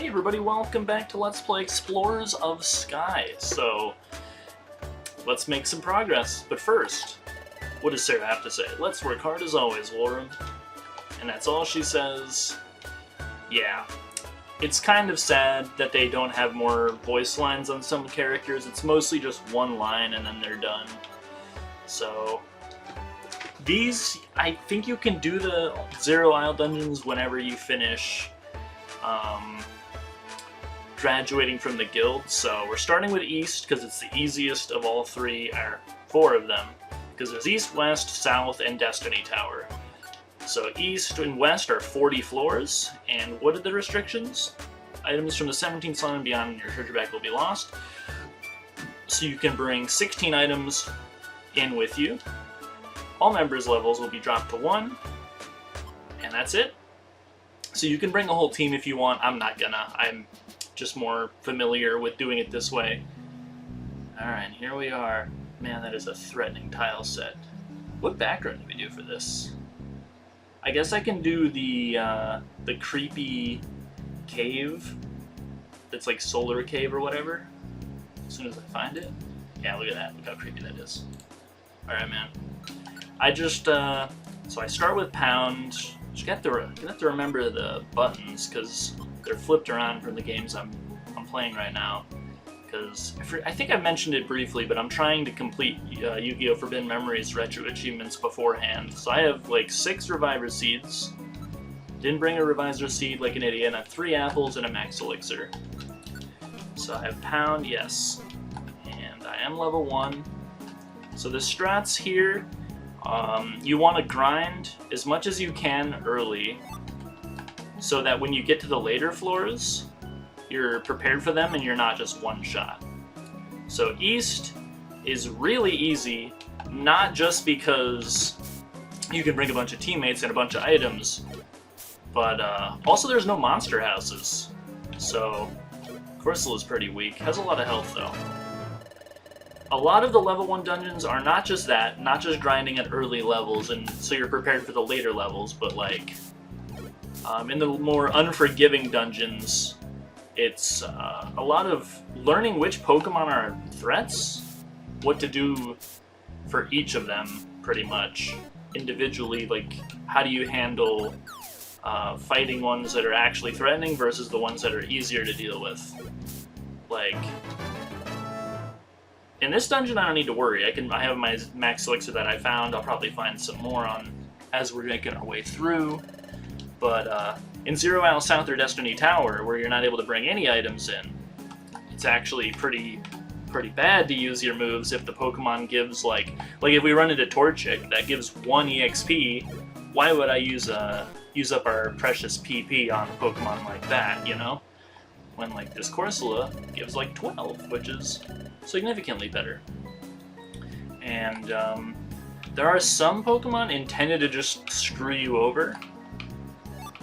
Hey everybody, welcome back to Let's Play Explorers of Sky. So, let's make some progress. But first, what does Sarah have to say? Let's work hard as always, Laura. And that's all she says. Yeah. It's kind of sad that they don't have more voice lines on some characters. It's mostly just one line and then they're done. So, these, I think you can do the Zero Isle dungeons whenever you finish graduating from the guild. So we're starting with East because it's the easiest of all three, or four of them, because there's East, West, South, and Destiny Tower. So East and West are 40 floors, and what are the restrictions? Items from the 17th slot and beyond in your treasure bag will be lost. So you can bring 16 items in with you. All members' levels will be dropped to 1, and that's it. So you can bring a whole team if you want. I'm not gonna. I'm just more familiar with doing it this way. Alright, here we are. Man, that is a threatening tile set. What background do we do for this? I guess I can do the creepy cave that's like Solar Cave or whatever. As soon as I find it. Yeah, look at that. Look how creepy that is. Alright, man. I just, so I start with pound. You have to remember the buttons, because they're flipped around from the games I'm playing right now. Because I think I mentioned it briefly, but I'm trying to complete Yu-Gi-Oh! Forbidden Memories retro achievements beforehand. So I have like 6 Reviver Seeds. Didn't bring a Reviser Seed like an idiot. And I have 3 apples and a Max Elixir. So I have pound, yes. And I am level 1. So the strats here, you want to grind as much as you can early, so that when you get to the later floors, you're prepared for them and you're not just one shot. So East is really easy, not just because you can bring a bunch of teammates and a bunch of items, but also there's no monster houses. So Corsola is pretty weak, has a lot of health though. A lot of the level 1 dungeons are not just that, not just grinding at early levels and so you're prepared for the later levels, but like in the more unforgiving dungeons, it's a lot of learning which Pokemon are threats, what to do for each of them, pretty much, individually. Like, how do you handle fighting ones that are actually threatening versus the ones that are easier to deal with. Like, in this dungeon I don't need to worry. I have my Max Elixir that I found. I'll probably find some more on as we're making our way through. But in Zero Isle South or Destiny Tower, where you're not able to bring any items in, it's actually pretty bad to use your moves if the Pokemon gives, like if we run into Torchic, that gives 1 EXP, why would I use up our precious PP on a Pokemon like that, you know? When, like, this Corsola gives, like, 12, which is significantly better. And, there are some Pokemon intended to just screw you over.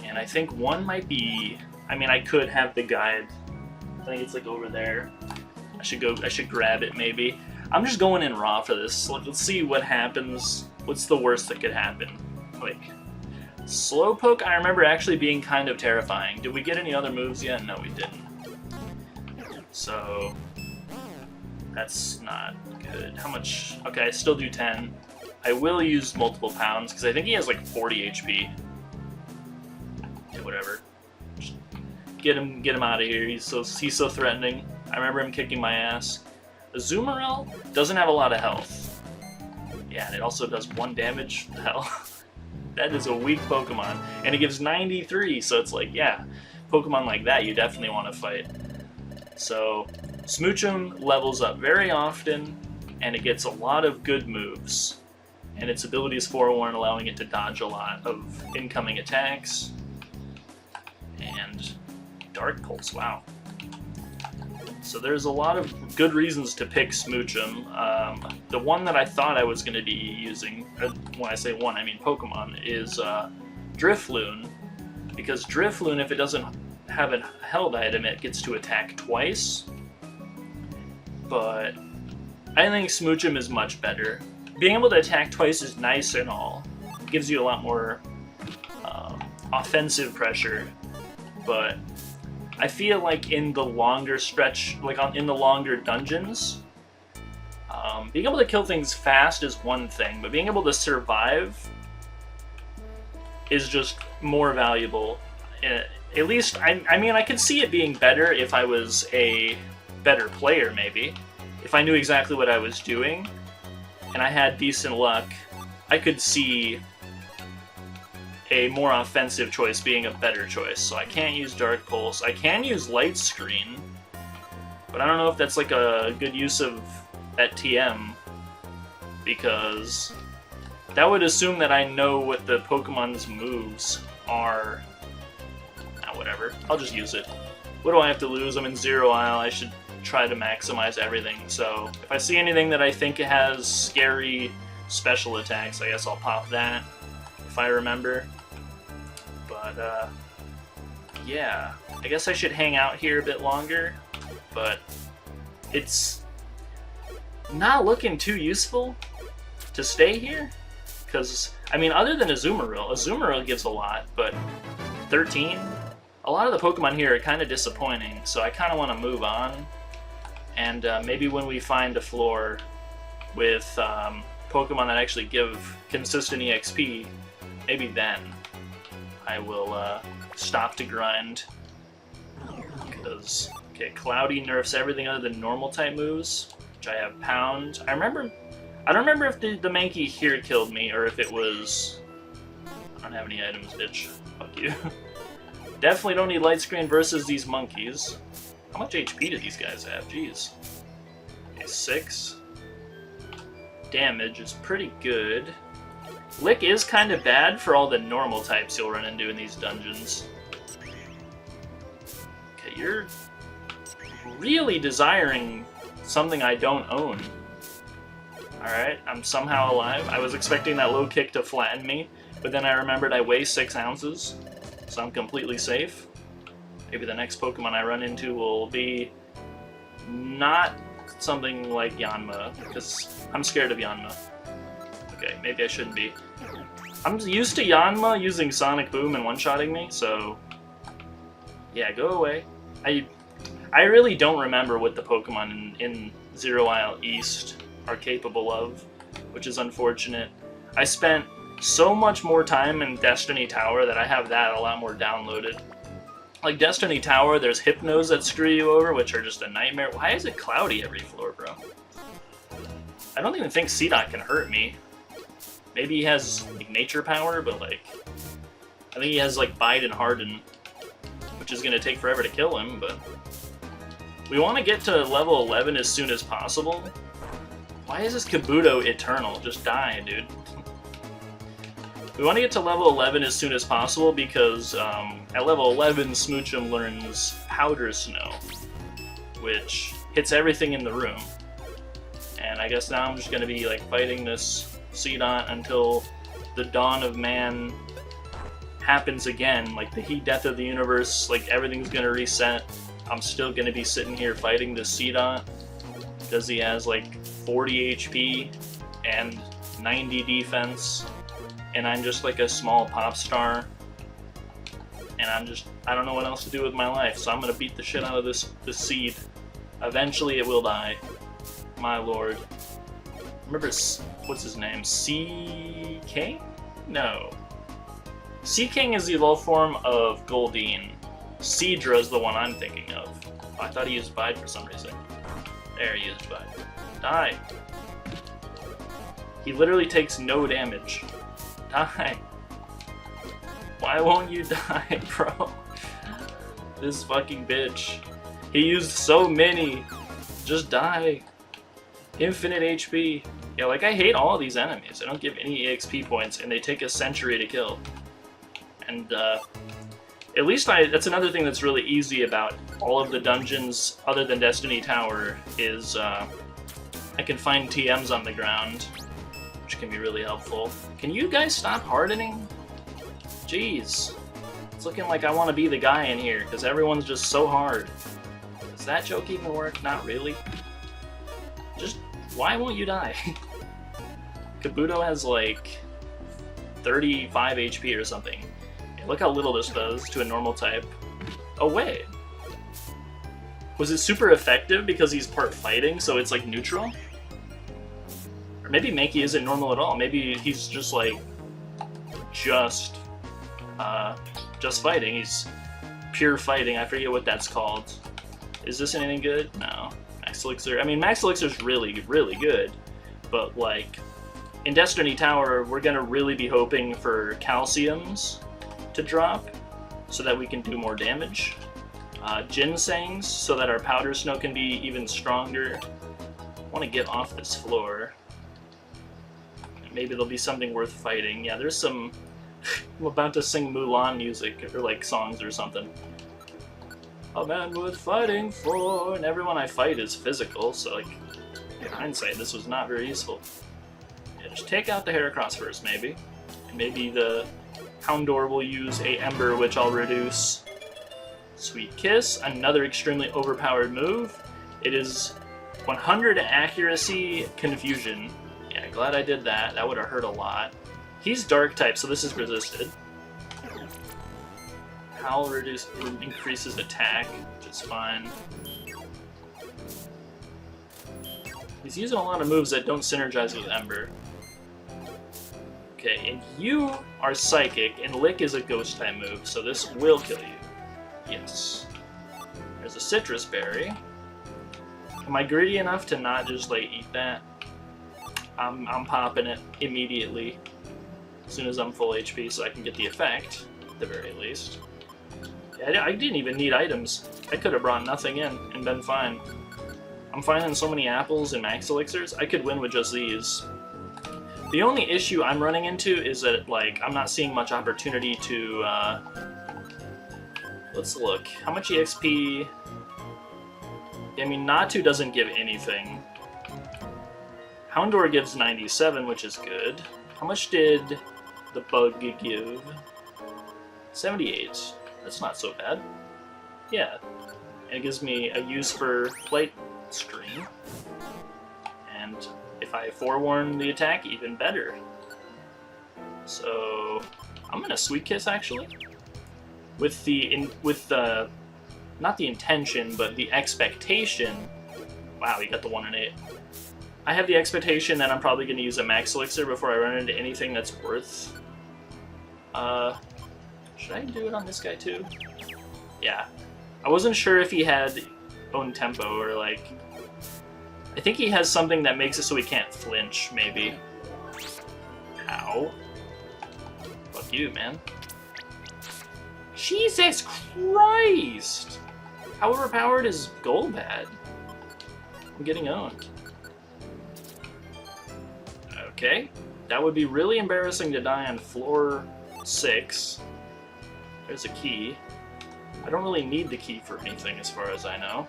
And I think one might be... I mean, I could have the guide. I think it's, like, over there. I should grab it, maybe. I'm just going in raw for this. Let's see what happens. What's the worst that could happen? Like, Slowpoke, I remember actually being kind of terrifying. Did we get any other moves yet? No, we didn't. So, that's not good. How much? Okay, I still do 10. I will use multiple pounds, because I think he has like 40 HP. Yeah, whatever. Just get him out of here. He's so threatening. I remember him kicking my ass. Azumarill doesn't have a lot of health. Yeah, and it also does 1 damage. What the hell? That is a weak Pokemon. And it gives 93, so it's like, yeah, Pokemon like that you definitely want to fight. So, Smoochum levels up very often, and it gets a lot of good moves. And its ability is Forewarn, allowing it to dodge a lot of incoming attacks. And Dark Pulse, wow. So there's a lot of good reasons to pick Smoochum. The one that I thought I was going to be using, when I say one, I mean Pokemon, is Drifloon. Because Drifloon, if it doesn't have a held item, it gets to attack twice. But I think Smoochum is much better. Being able to attack twice is nice and all. It gives you a lot more offensive pressure. But I feel like in the longer stretch, like in the longer dungeons, being able to kill things fast is one thing, but being able to survive is just more valuable. At least, I mean, I could see it being better if I was a better player, maybe. If I knew exactly what I was doing, and I had decent luck, I could see a more offensive choice being a better choice. So I can't use Dark Pulse. I can use Light Screen, but I don't know if that's like a good use of that TM, because that would assume that I know what the Pokemon's moves are. Ah, whatever. I'll just use it. What do I have to lose? I'm in Zero Isle. I should try to maximize everything. So if I see anything that I think has scary special attacks, I guess I'll pop that, if I remember. But, yeah. I guess I should hang out here a bit longer, but it's not looking too useful to stay here. Because, I mean, other than Azumarill gives a lot, but 13? A lot of the Pokemon here are kind of disappointing, so I kind of want to move on. And maybe when we find a floor with Pokemon that actually give consistent EXP, maybe then I will stop to grind. Because, okay, Cloudy nerfs everything other than normal type moves, which I have Pound. I don't remember if the Mankey here killed me, or if it was... I don't have any items, bitch. Fuck you. Definitely don't need Light Screen versus these monkeys. How much HP do these guys have? Jeez. Okay, 6. Damage is pretty good. Lick is kind of bad for all the normal types you'll run into in these dungeons. Okay, you're really desiring something I don't own. Alright, I'm somehow alive. I was expecting that low kick to flatten me, but then I remembered I weigh 6 ounces, so I'm completely safe. Maybe the next Pokemon I run into will be not something like Yanma, because I'm scared of Yanma. Okay, maybe I shouldn't be. I'm used to Yanma using Sonic Boom and one-shotting me, so... yeah, go away. I really don't remember what the Pokemon in Zero Isle East are capable of, which is unfortunate. I spent so much more time in Destiny Tower that I have that a lot more downloaded. Like Destiny Tower, there's Hypnos that screw you over, which are just a nightmare. Why is it cloudy every floor, bro? I don't even think Seedot can hurt me. Maybe he has like, nature power, but like... I think he has like Bite and Harden, which is gonna take forever to kill him, but... we want to get to level 11 as soon as possible. Why is this Kabuto eternal? Just die, dude. We want to get to level 11 as soon as possible because at level 11, Smoochum learns Powder Snow, which hits everything in the room. And I guess now I'm just going to be like fighting this Seedot until the dawn of man happens again. Like the heat death of the universe, like everything's going to reset. I'm still going to be sitting here fighting this Seedot because he has like 40 HP and 90 defense, and I'm just like a small pop star, and I don't know what else to do with my life, so I'm gonna beat the shit out of this seed. Eventually it will die, my lord. Remember, what's his name? Seaking? No. Seaking is the evolved form of Goldeen. Seadra is the one I'm thinking of. Oh, I thought he used Bide for some reason. There he used Bide. Die. He literally takes no damage. Die. Why won't you die, bro? This fucking bitch. He used so many. Just die. Infinite HP. Yeah, like I hate all of these enemies. I don't give any EXP points and they take a century to kill. And at least that's another thing that's really easy about all of the dungeons other than Destiny Tower is I can find TMs on the ground, which can be really helpful. Can you guys stop hardening? Jeez. It's looking like I want to be the guy in here, because everyone's just so hard. Does that joke even work? Not really. Just, why won't you die? Kabuto has like 35 HP or something. Look how little this does to a normal type. Oh wait, Was it super effective because he's part fighting, so it's like neutral? Or maybe Mankey isn't normal at all. Maybe he's just like just fighting. He's pure fighting. I forget what that's called. Is this anything good? No. Max Elixir. I mean, Max Elixir's really, really good, but like in Destiny Tower, we're gonna really be hoping for calciums to drop so that we can do more damage. Ginsengs so that our powder snow can be even stronger. I want to get off this floor. Maybe there'll be something worth fighting. Yeah, there's some. I'm about to sing Mulan music or like songs or something. A man worth fighting for, and everyone I fight is physical, so like in hindsight, this was not very useful. Yeah, just take out the Heracross first, maybe, and maybe the Houndour will use a Ember, which I'll reduce. Sweet Kiss, another extremely overpowered move. It is 100 accuracy confusion. Yeah, glad I did that. That would have hurt a lot. He's dark type, so this is resisted. Howl increases attack, which is fine. He's using a lot of moves that don't synergize with Ember. Okay, and you are Psychic, and Lick is a Ghost type move, so this will kill you. Yes. There's a Citrus Berry. Am I greedy enough to not just like eat that? I'm popping it immediately as soon as I'm full HP, so I can get the effect at the very least. Yeah, I didn't even need items. I could have brought nothing in and been fine. I'm finding so many apples and max elixirs. I could win with just these. The only issue I'm running into is that like I'm not seeing much opportunity to. Let's look. How much EXP? I mean, Natu doesn't give anything. Houndour gives 97, which is good. How much did the bug give? 78. That's not so bad. Yeah. And it gives me a use for Light Stream. And if I forewarn the attack, even better. So I'm gonna Sweet Kiss actually. With the not the intention, but the expectation. Wow, you got the 1 and 8. I have the expectation that I'm probably going to use a Max Elixir before I run into anything that's worth. Should I do it on this guy too? Yeah. I wasn't sure if he had own tempo or like. I think he has something that makes it so he can't flinch, maybe. Ow. Fuck you, man. Jesus Christ! How overpowered is Golbat? I'm getting owned. Okay. That would be really embarrassing to die on floor 6. There's a key. I don't really need the key for anything as far as I know.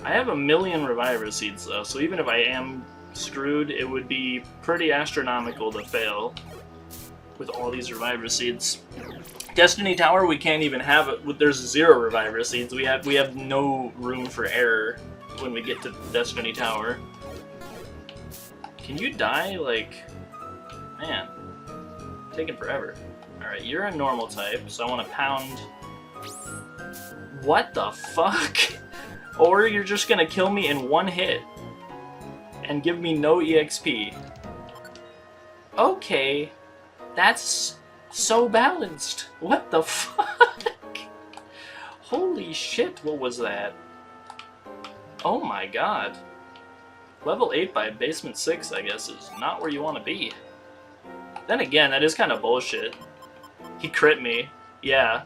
I have 1,000,000 Reviver Seeds though, so even if I am screwed, it would be pretty astronomical to fail with all these Reviver Seeds. Destiny Tower, we can't even have it. There's 0 Reviver Seeds. We have no room for error when we get to Destiny Tower. Can you die? Like, man, taking forever. All right, you're a normal type, so I want to pound. What the fuck? Or you're just gonna kill me in 1 hit and give me no EXP. Okay, that's so balanced. What the fuck? Holy shit, what was that? Oh my god. Level 8 by basement 6, I guess, is not where you want to be. Then again, that is kind of bullshit. He crit me. Yeah.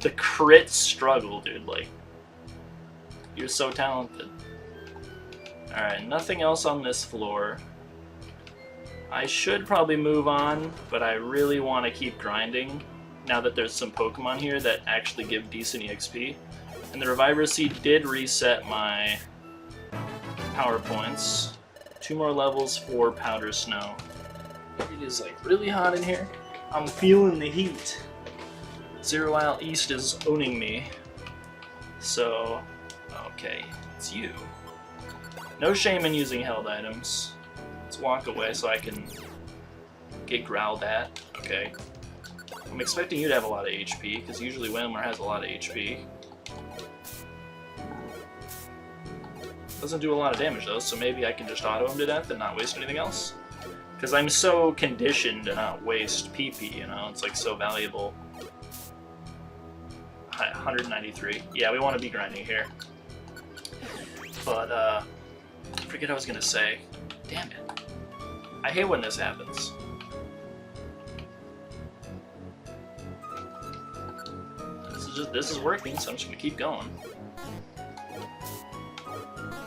The crit struggle, dude, like. You're so talented. Alright, nothing else on this floor. I should probably move on, but I really want to keep grinding now that there's some Pokemon here that actually give decent EXP. And the Reviver Seed did reset my power points. 2 more levels for Powder Snow. It is like really hot in here. I'm feeling the heat. Zero Isle East is owning me. So, okay, it's you. No shame in using held items. Let's walk away so I can get growled at. Okay. I'm expecting you to have a lot of HP, because usually Windmore has a lot of HP. Doesn't do a lot of damage though, so maybe I can just auto him to death and not waste anything else. Because I'm so conditioned to not waste PP, you know, it's like so valuable. 193. Yeah, we want to be grinding here. But, I forget what I was gonna say. Damn it. I hate when this happens. This is working, so I'm just gonna keep going.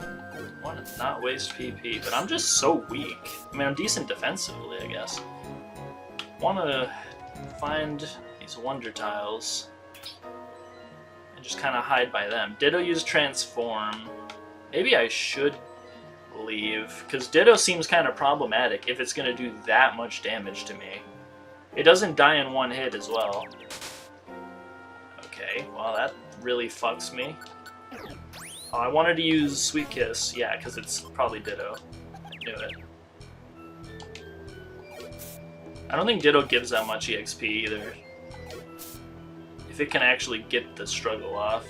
I want to not waste PP, but I'm just so weak. I mean, I'm decent defensively, I guess. Want to find these wonder tiles and just kind of hide by them. Ditto use transform. Maybe I should leave, because Ditto seems kind of problematic if it's going to do that much damage to me. It doesn't die in one hit as well. Okay, well that really fucks me. Oh, I wanted to use Sweet Kiss, yeah, because it's probably Ditto. Knew it. I don't think Ditto gives that much EXP either. If it can actually get the struggle off.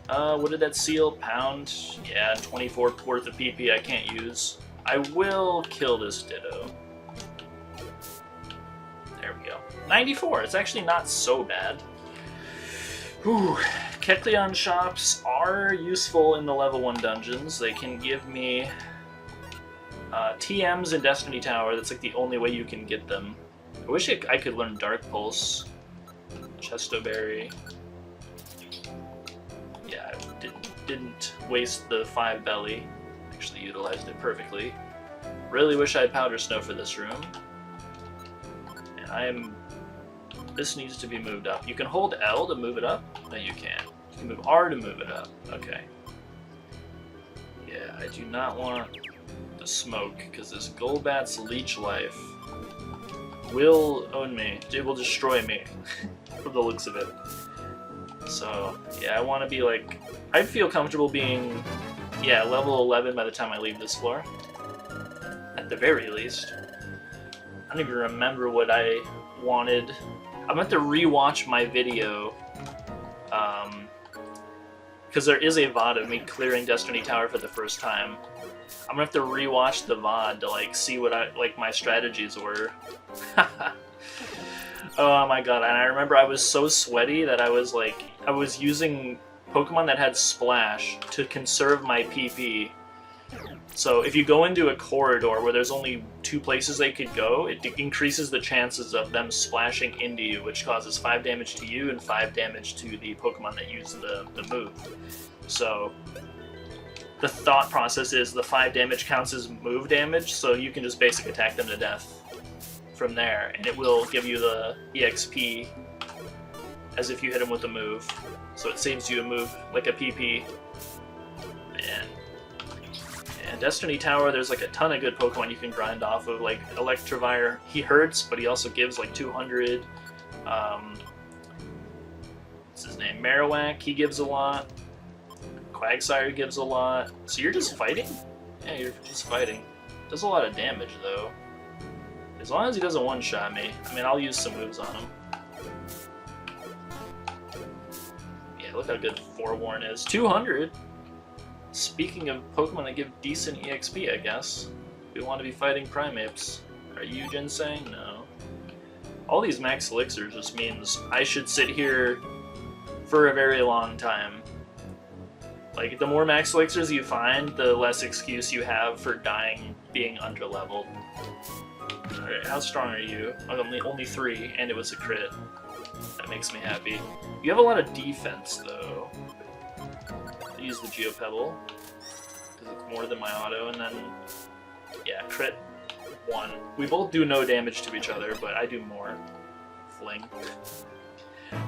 What did that seal? Pound? Yeah, 24 worth of PP I can't use. I will kill this Ditto. There we go. 94, it's actually not so bad. Whew. Kecleon shops are useful in the level 1 dungeons. They can give me TMs in Destiny Tower. That's like the only way you can get them. I wish I could learn Dark Pulse. Chestoberry. Yeah, I didn't waste the 5 belly. Actually utilized it perfectly. Really wish I had Powder Snow for this room. And this needs to be moved up. You can hold L to move it up? No, you can't. You can move R to move it up. Okay. Yeah, I do not want the smoke, because this Golbat's Leech Life will own me. It will destroy me, from the looks of it. So, yeah, I want to be like... I'd feel comfortable being, yeah, level 11 by the time I leave this floor. At the very least. I don't even remember what I wanted. I'm going to have to rewatch my video, because there is a VOD of me clearing Destiny Tower for the first time. I'm going to have to rewatch the VOD to, like, see what my strategies were. Oh my god, and I remember I was so sweaty that I was using Pokemon that had Splash to conserve my PP. So if you go into a corridor where there's only 2 places they could go, it increases the chances of them splashing into you, which causes 5 damage to you and 5 damage to the Pokemon that use the move. So the thought process is the 5 damage counts as move damage, so you can just basically attack them to death from there, and it will give you the EXP as if you hit them with a move. So it saves you a move, like a PP. And Destiny Tower, there's like a ton of good Pokemon you can grind off of, like Electivire. He hurts, but he also gives like 200. What's his name? Marowak, he gives a lot. Quagsire gives a lot. So you're just fighting? Yeah, you're just fighting. Does a lot of damage though. As long as he doesn't one-shot me. I mean, I'll use some moves on him. Yeah, look how good Forewarn is. 200! Speaking of Pokemon that give decent EXP, I guess. We want to be fighting Primeapes. Are you Ginseng? No. All these max elixirs just means I should sit here for a very long time. Like, the more max elixirs you find, the less excuse you have for dying being underleveled. Alright, how strong are you? Only 3, and it was a crit. That makes me happy. You have a lot of defense, though. I use the Geopebble, because it's more than my auto, and then, yeah, crit 1. We both do no damage to each other, but I do more. Fling.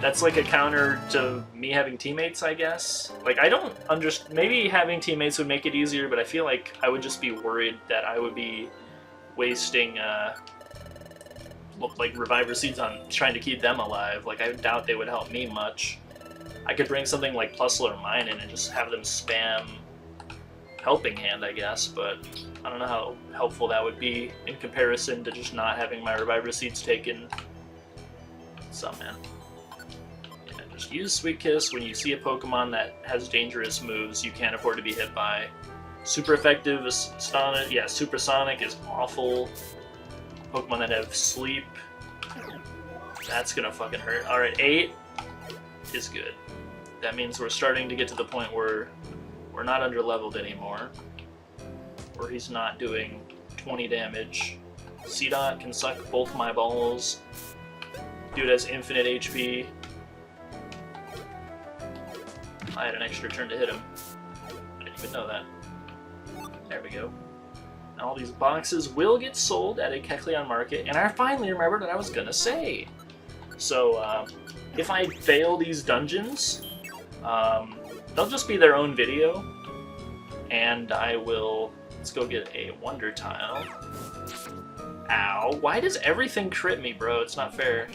That's like a counter to me having teammates, I guess. Like, I don't understand. Maybe having teammates would make it easier, but I feel like I would just be worried that I would be wasting, like, Reviver Seeds on trying to keep them alive. Like, I doubt they would help me much. I could bring something like Plusle or Mine in and just have them spam Helping Hand, I guess, but I don't know how helpful that would be in comparison to just not having my Reviver Seeds taken. What's up, man? Yeah, Just use Sweet Kiss when you see a Pokemon that has dangerous moves you can't afford to be hit by. Super effective Sonic, yeah, Supersonic is awful. Pokemon that have Sleep, that's gonna fucking hurt. Alright, 8 is good. That means we're starting to get to the point where we're not under-leveled anymore. Where he's not doing 20 damage. Seedot can suck both my balls. Dude has infinite HP. I had an extra turn to hit him. I didn't even know that. There we go. Now all these boxes will get sold at a Kecleon market, and I finally remembered what I was gonna say. So, if I fail these dungeons, they'll just be their own video, and I will... Let's go get a Wonder Tile. Ow, why does everything crit me, bro? It's not fair.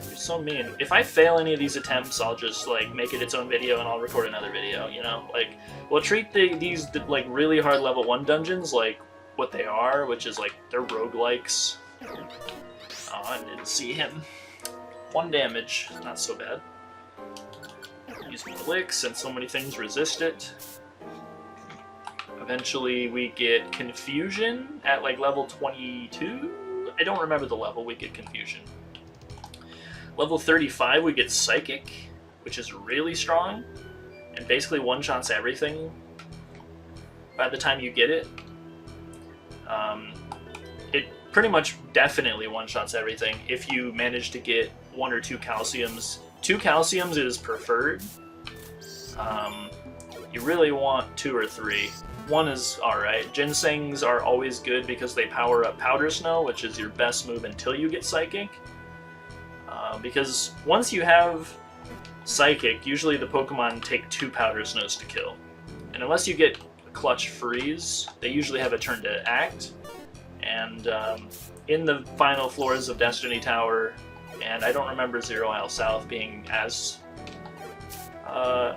You're so mean. If I fail any of these attempts, I'll just, like, make it its own video and I'll record another video, you know? Like, we'll treat these, like, really hard level 1 dungeons like what they are, which is, like, they're roguelikes. Oh, I didn't see him. 1 damage, not so bad. Use my licks, and so many things resist it. Eventually we get Confusion at like level 22? I don't remember the level we get Confusion. Level 35 we get Psychic, which is really strong, and basically one-shots everything by the time you get it. It pretty much definitely one-shots everything if you manage to get 1 or 2 calciums. 2 calciums is preferred. You really want 2 or 3. 1 is alright. Ginsengs are always good because they power up Powder Snow, which is your best move until you get Psychic. Because once you have Psychic, usually the Pokemon take 2 Powder Snows to kill. And unless you get Clutch Freeze, they usually have a turn to act. And in the final floors of Destiny Tower, and I don't remember Zero Isle South being as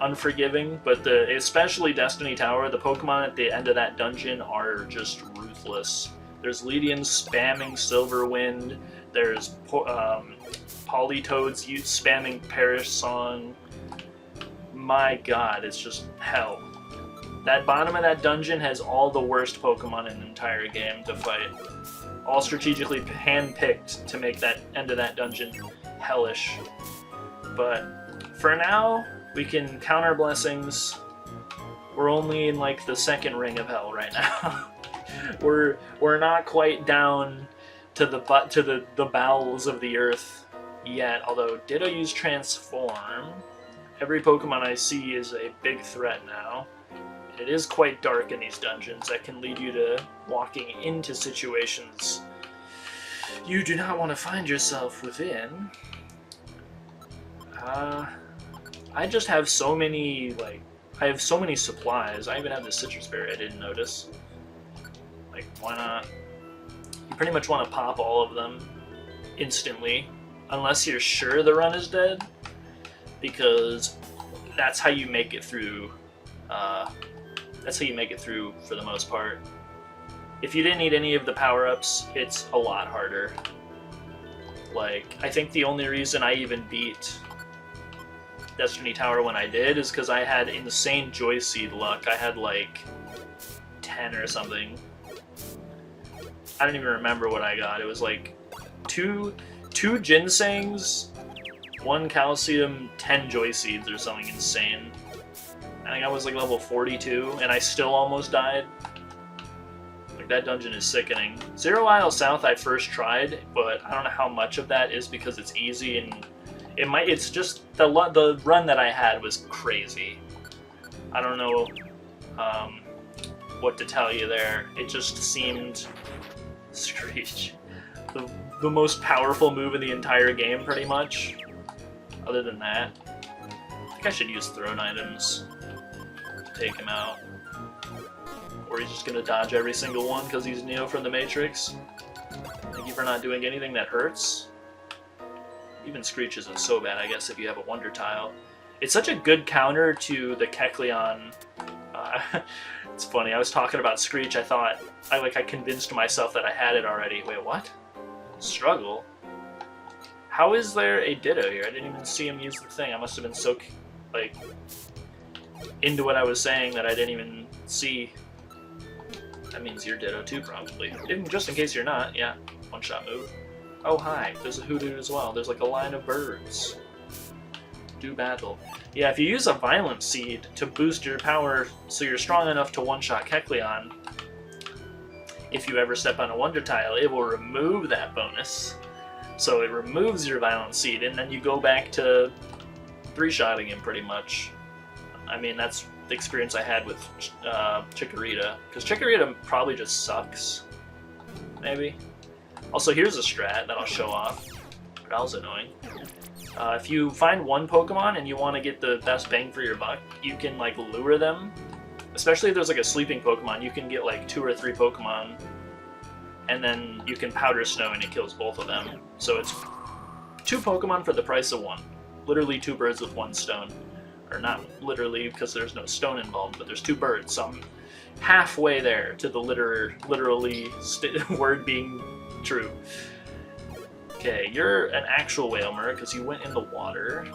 unforgiving, but especially Destiny Tower, the Pokemon at the end of that dungeon are just ruthless. There's Leedian spamming Silverwind, there's Politoads spamming Perish Song. My god, it's just hell. That bottom of that dungeon has all the worst Pokemon in the entire game to fight. All strategically hand-picked to make that end of that dungeon hellish. But for now, we can counter blessings. We're only in like the 2nd ring of hell right now. we're not quite down to the bowels of the earth yet. Although Ditto use Transform, every Pokemon I see is a big threat now. It is quite dark in these dungeons. That can lead you to walking into situations you do not want to find yourself within. I just have so many, like, I have so many supplies. I even have this citrus berry I didn't notice. Like, why not? You pretty much want to pop all of them instantly, unless you're sure the run is dead, because that's how you make it through, that's how you make it through for the most part. If you didn't need any of the power-ups, it's a lot harder. Like, I think the only reason I even beat Destiny Tower when I did is because I had insane Joy Seed luck. I had like 10 or something. I don't even remember what I got. It was like two Ginsengs, 1 Calcium, 10 Joy Seeds or something insane. I think I was like level 42 and I still almost died. Like, that dungeon is sickening. Zero Isle South I first tried, but I don't know how much of that is because it's easy and it's just the run that I had was crazy. I don't know what to tell you there. It just seemed Screech, the most powerful move in the entire game, pretty much. Other than that, I think I should use thrown items to take him out. Or he's just gonna dodge every single one because he's Neo from the Matrix. Thank you for not doing anything that hurts. Even Screech isn't so bad, I guess, if you have a Wonder Tile. It's such a good counter to the Kecleon. It's funny, I was talking about Screech, I convinced myself that I had it already. Wait, what? Struggle? How is there a Ditto here? I didn't even see him use the thing. I must have been so, like, into what I was saying that I didn't even see. That means you're Ditto too, probably. Just in case you're not, yeah. One-shot move. Oh, hi. There's a Hoodoo as well. There's like a line of birds. Do battle. Yeah, if you use a Violent Seed to boost your power so you're strong enough to one-shot Kecleon, if you ever step on a Wonder Tile, it will remove that bonus. So it removes your Violent Seed, and then you go back to three-shotting him pretty much. I mean, that's the experience I had with Chikorita, because Chikorita probably just sucks, maybe. Also, here's a strat that I'll show off. That was annoying. If you find one Pokemon and you want to get the best bang for your buck, you can like lure them. Especially if there's like a sleeping Pokemon, you can get like 2 or 3 Pokemon, and then you can Powder Snow and it kills both of them. So it's 2 Pokemon for the price of 1. Literally 2 birds with 1 stone. Or not literally, because there's no stone involved, but there's 2 birds, so I'm halfway there to the literally word being true. Okay, you're an actual Wailmer, because you went in the water.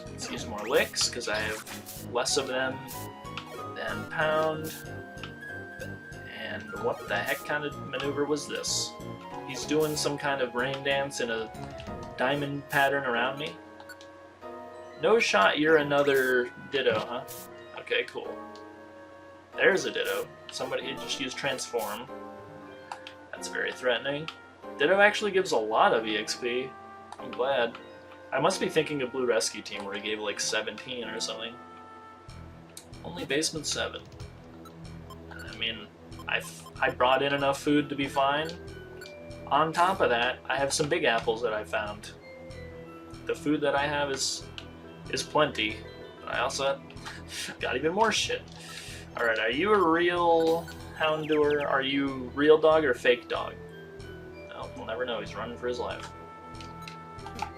Let's use more licks, because I have less of them than Pound. And what the heck kind of maneuver was this? He's doing some kind of rain dance in a diamond pattern around me. No shot, you're another Ditto, huh? Okay, cool. There's a Ditto. Somebody just used Transform. That's very threatening. Ditto actually gives a lot of EXP. I'm glad. I must be thinking of Blue Rescue Team where he gave like 17 or something. Only basement 7. I mean, I brought in enough food to be fine. On top of that, I have some big apples that I found. The food that I have is plenty, but I also got even more shit. Alright, are you a real Houndour? Are you real dog or fake dog? Well, we'll never know. He's running for his life.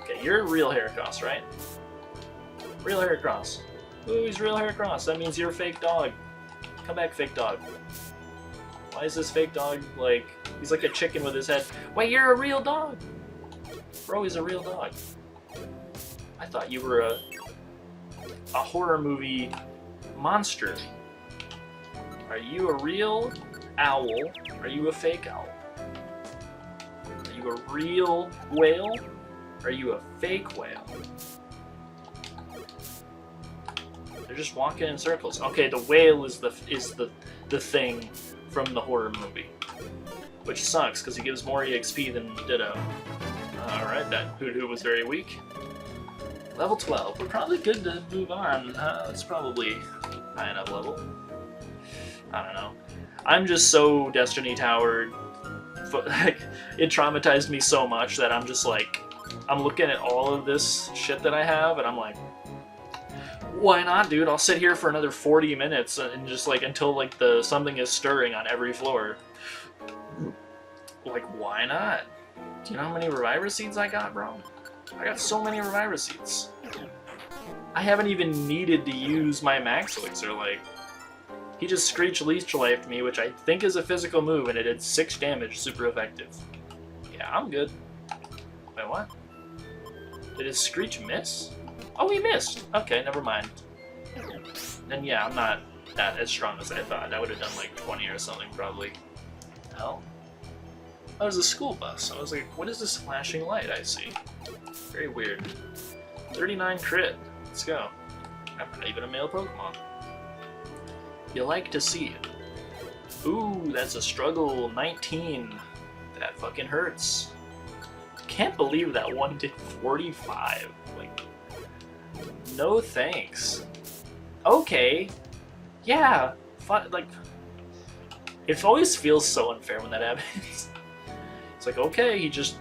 Okay, you're real Heracross, right? Real Heracross. Ooh, he's real Heracross. That means you're a fake dog. Come back, fake dog. Why is this fake dog like... He's like a chicken with his head. Wait, you're a real dog! Bro, he's a real dog. I thought you were a horror movie monster. Are you a real owl? Are you a fake owl? Are you a real whale? Are you a fake whale? They're just walking in circles. Okay, the whale is the thing from the horror movie, which sucks because he gives more EXP than Ditto. All right, that Hoodoo was very weak. Level 12. We're probably good to move on. It's probably high enough level. I don't know. I'm just so Destiny Towered. Like, it traumatized me so much that I'm just like, I'm looking at all of this shit that I have, and I'm like, why not, dude? I'll sit here for another 40 minutes and just like until like something is stirring on every floor. Like, why not? Do you know how many Reviver Seeds I got, bro? I got so many Reviver Seeds. I haven't even needed to use my Max Elixir, like... He just Screech Leech Lifed me, which I think is a physical move, and it did 6 damage, super effective. Yeah, I'm good. Wait, what? Did his Screech miss? Oh, he missed! Okay, never mind. Then yeah, I'm not that as strong as I thought. I would have done like 20 or something, probably. Hell? Oh, it was a school bus. I was like, what is this flashing light I see? Very weird. 39 crit. Let's go. I'm not even a male Pokemon. You like to see it. Ooh, that's a struggle. 19. That fucking hurts. Can't believe that one did 45. Like, no thanks. Okay. Yeah. Like, it always feels so unfair when that happens. It's like, okay, he just...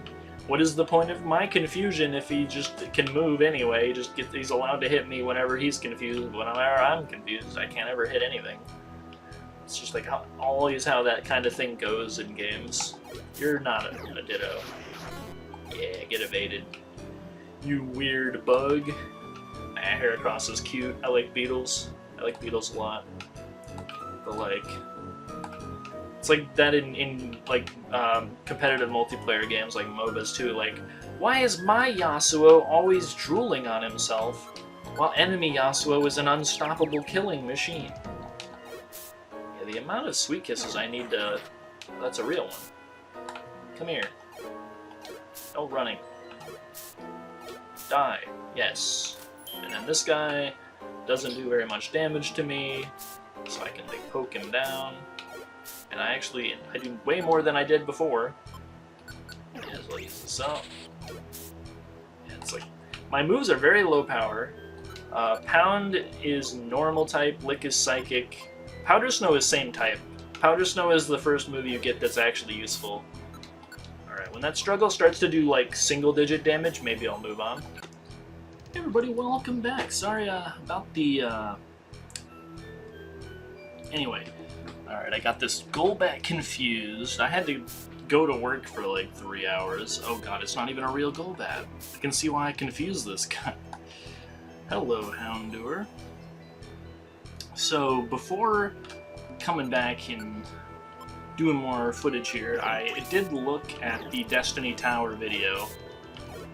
What is the point of my confusion if he just can move anyway? He's allowed to hit me whenever he's confused. Whenever I'm confused, I can't ever hit anything. It's just like always how that kind of thing goes in games. You're not a Ditto. Yeah, get evaded. You weird bug. Heracross is cute. I like Beetles. I like Beetles a lot. But like... It's like that in like competitive multiplayer games like MOBAs too. Like Why is my Yasuo always drooling on himself, while enemy Yasuo is an unstoppable killing machine? Yeah, the amount of sweet kisses I need to... That's a real one. Come here. No running. Die. Yes. And then this guy doesn't do very much damage to me, so I can like poke him down. And I do way more than I did before. May as well use this up. Yeah, it's like, my moves are very low power. Pound is normal type, Lick is psychic. Powder Snow is same type. Powder Snow is the first move you get that's actually useful. Alright, when that struggle starts to do like single digit damage, maybe I'll move on. Hey everybody, welcome back. Sorry about the... Anyway. Alright, I got this Golbat confused. I had to go to work for like 3 hours. Oh god, it's not even a real Golbat. I can see why I confused this guy. Hello, Houndour. So, before coming back and doing more footage here, I did look at the Destiny Tower video,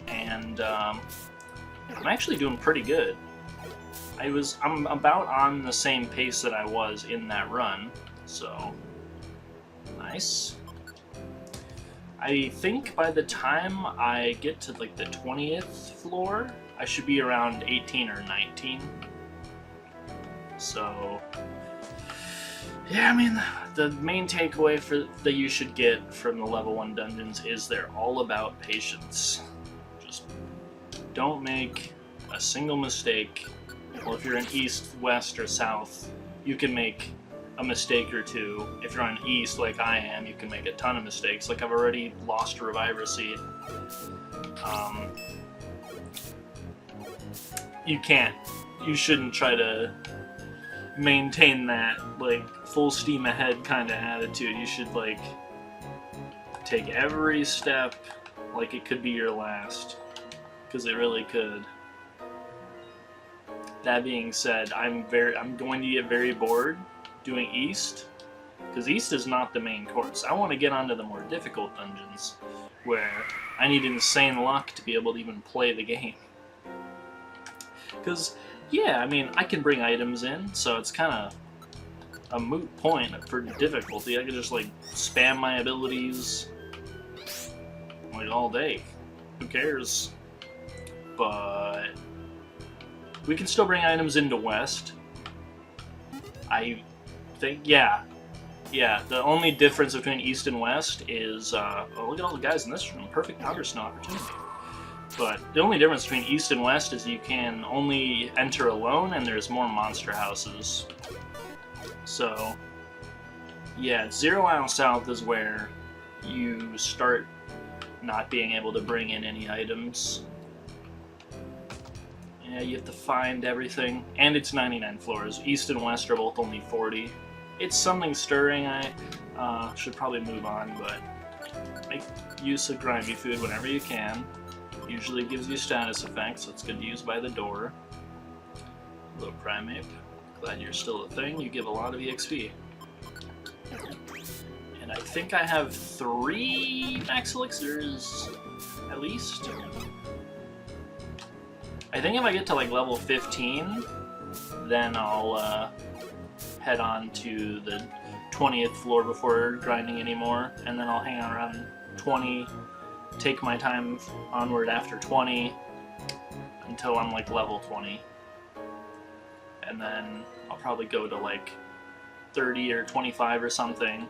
and I'm actually doing pretty good. I'm about on the same pace that I was in that run, so nice. I think by the time I get to like the 20th floor, I should be around 18 or 19. So, yeah, I mean, the main takeaway that you should get from the level 1 dungeons is they're all about patience. Just don't make a single mistake. Well, if you're in east, west, or south, you can make a mistake or two. If you're on east, like I am, you can make a ton of mistakes. Like, I've already lost a Reviver Seed. You shouldn't try to maintain that, like, full steam ahead kind of attitude. You should, like, take every step like it could be your last, because it really could. That being said, I'm going to get very bored doing East, because East is not the main course. I want to get onto the more difficult dungeons, where I need insane luck to be able to even play the game. Because, yeah, I mean, I can bring items in, so it's kind of a moot point for difficulty. I can just, like, spam my abilities, like, all day. Who cares? But we can still bring items into West. I think, yeah, the only difference between East and West is, oh, look at all the guys in this room, perfect Powder Snow opportunity. But the only difference between East and West is you can only enter alone, and there's more monster houses. So, yeah, Zero Isle South is where you start not being able to bring in any items. Yeah, you have to find everything, and it's 99 floors. East and West are both only 40. It's something stirring. I should probably move on, but make use of Grimy Food whenever you can. Usually gives you status effects, so it's good to use by the door. Hello, Primeape. Glad you're still a thing. You give a lot of EXP. And I think I have 3 max elixirs, at least. I think if I get to like level 15, then I'll head on to the 20th floor before grinding anymore, and then I'll hang out around 20, take my time onward after 20 until I'm like level 20, and then I'll probably go to like 30 or 25 or something,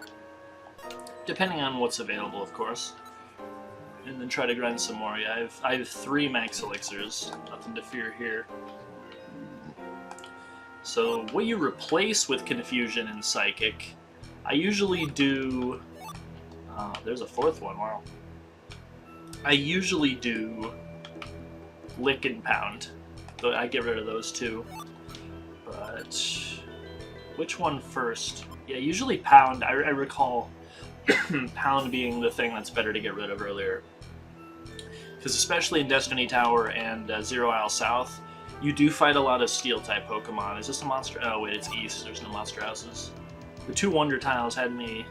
depending on what's available, of course, and then try to grind some more. Yeah, I have 3 max elixirs, nothing to fear here. So what you replace with Confusion and Psychic, I usually do... there's a 4th one, wow. I usually do Lick and Pound. I get rid of those two. But which one first? Yeah, usually Pound. I recall Pound being the thing that's better to get rid of earlier. Because especially in Destiny Tower and Zero Isle South, you do fight a lot of Steel-type Pokemon. Is this a monster? Oh wait, it's East. There's no monster houses. The 2 Wonder Tiles had me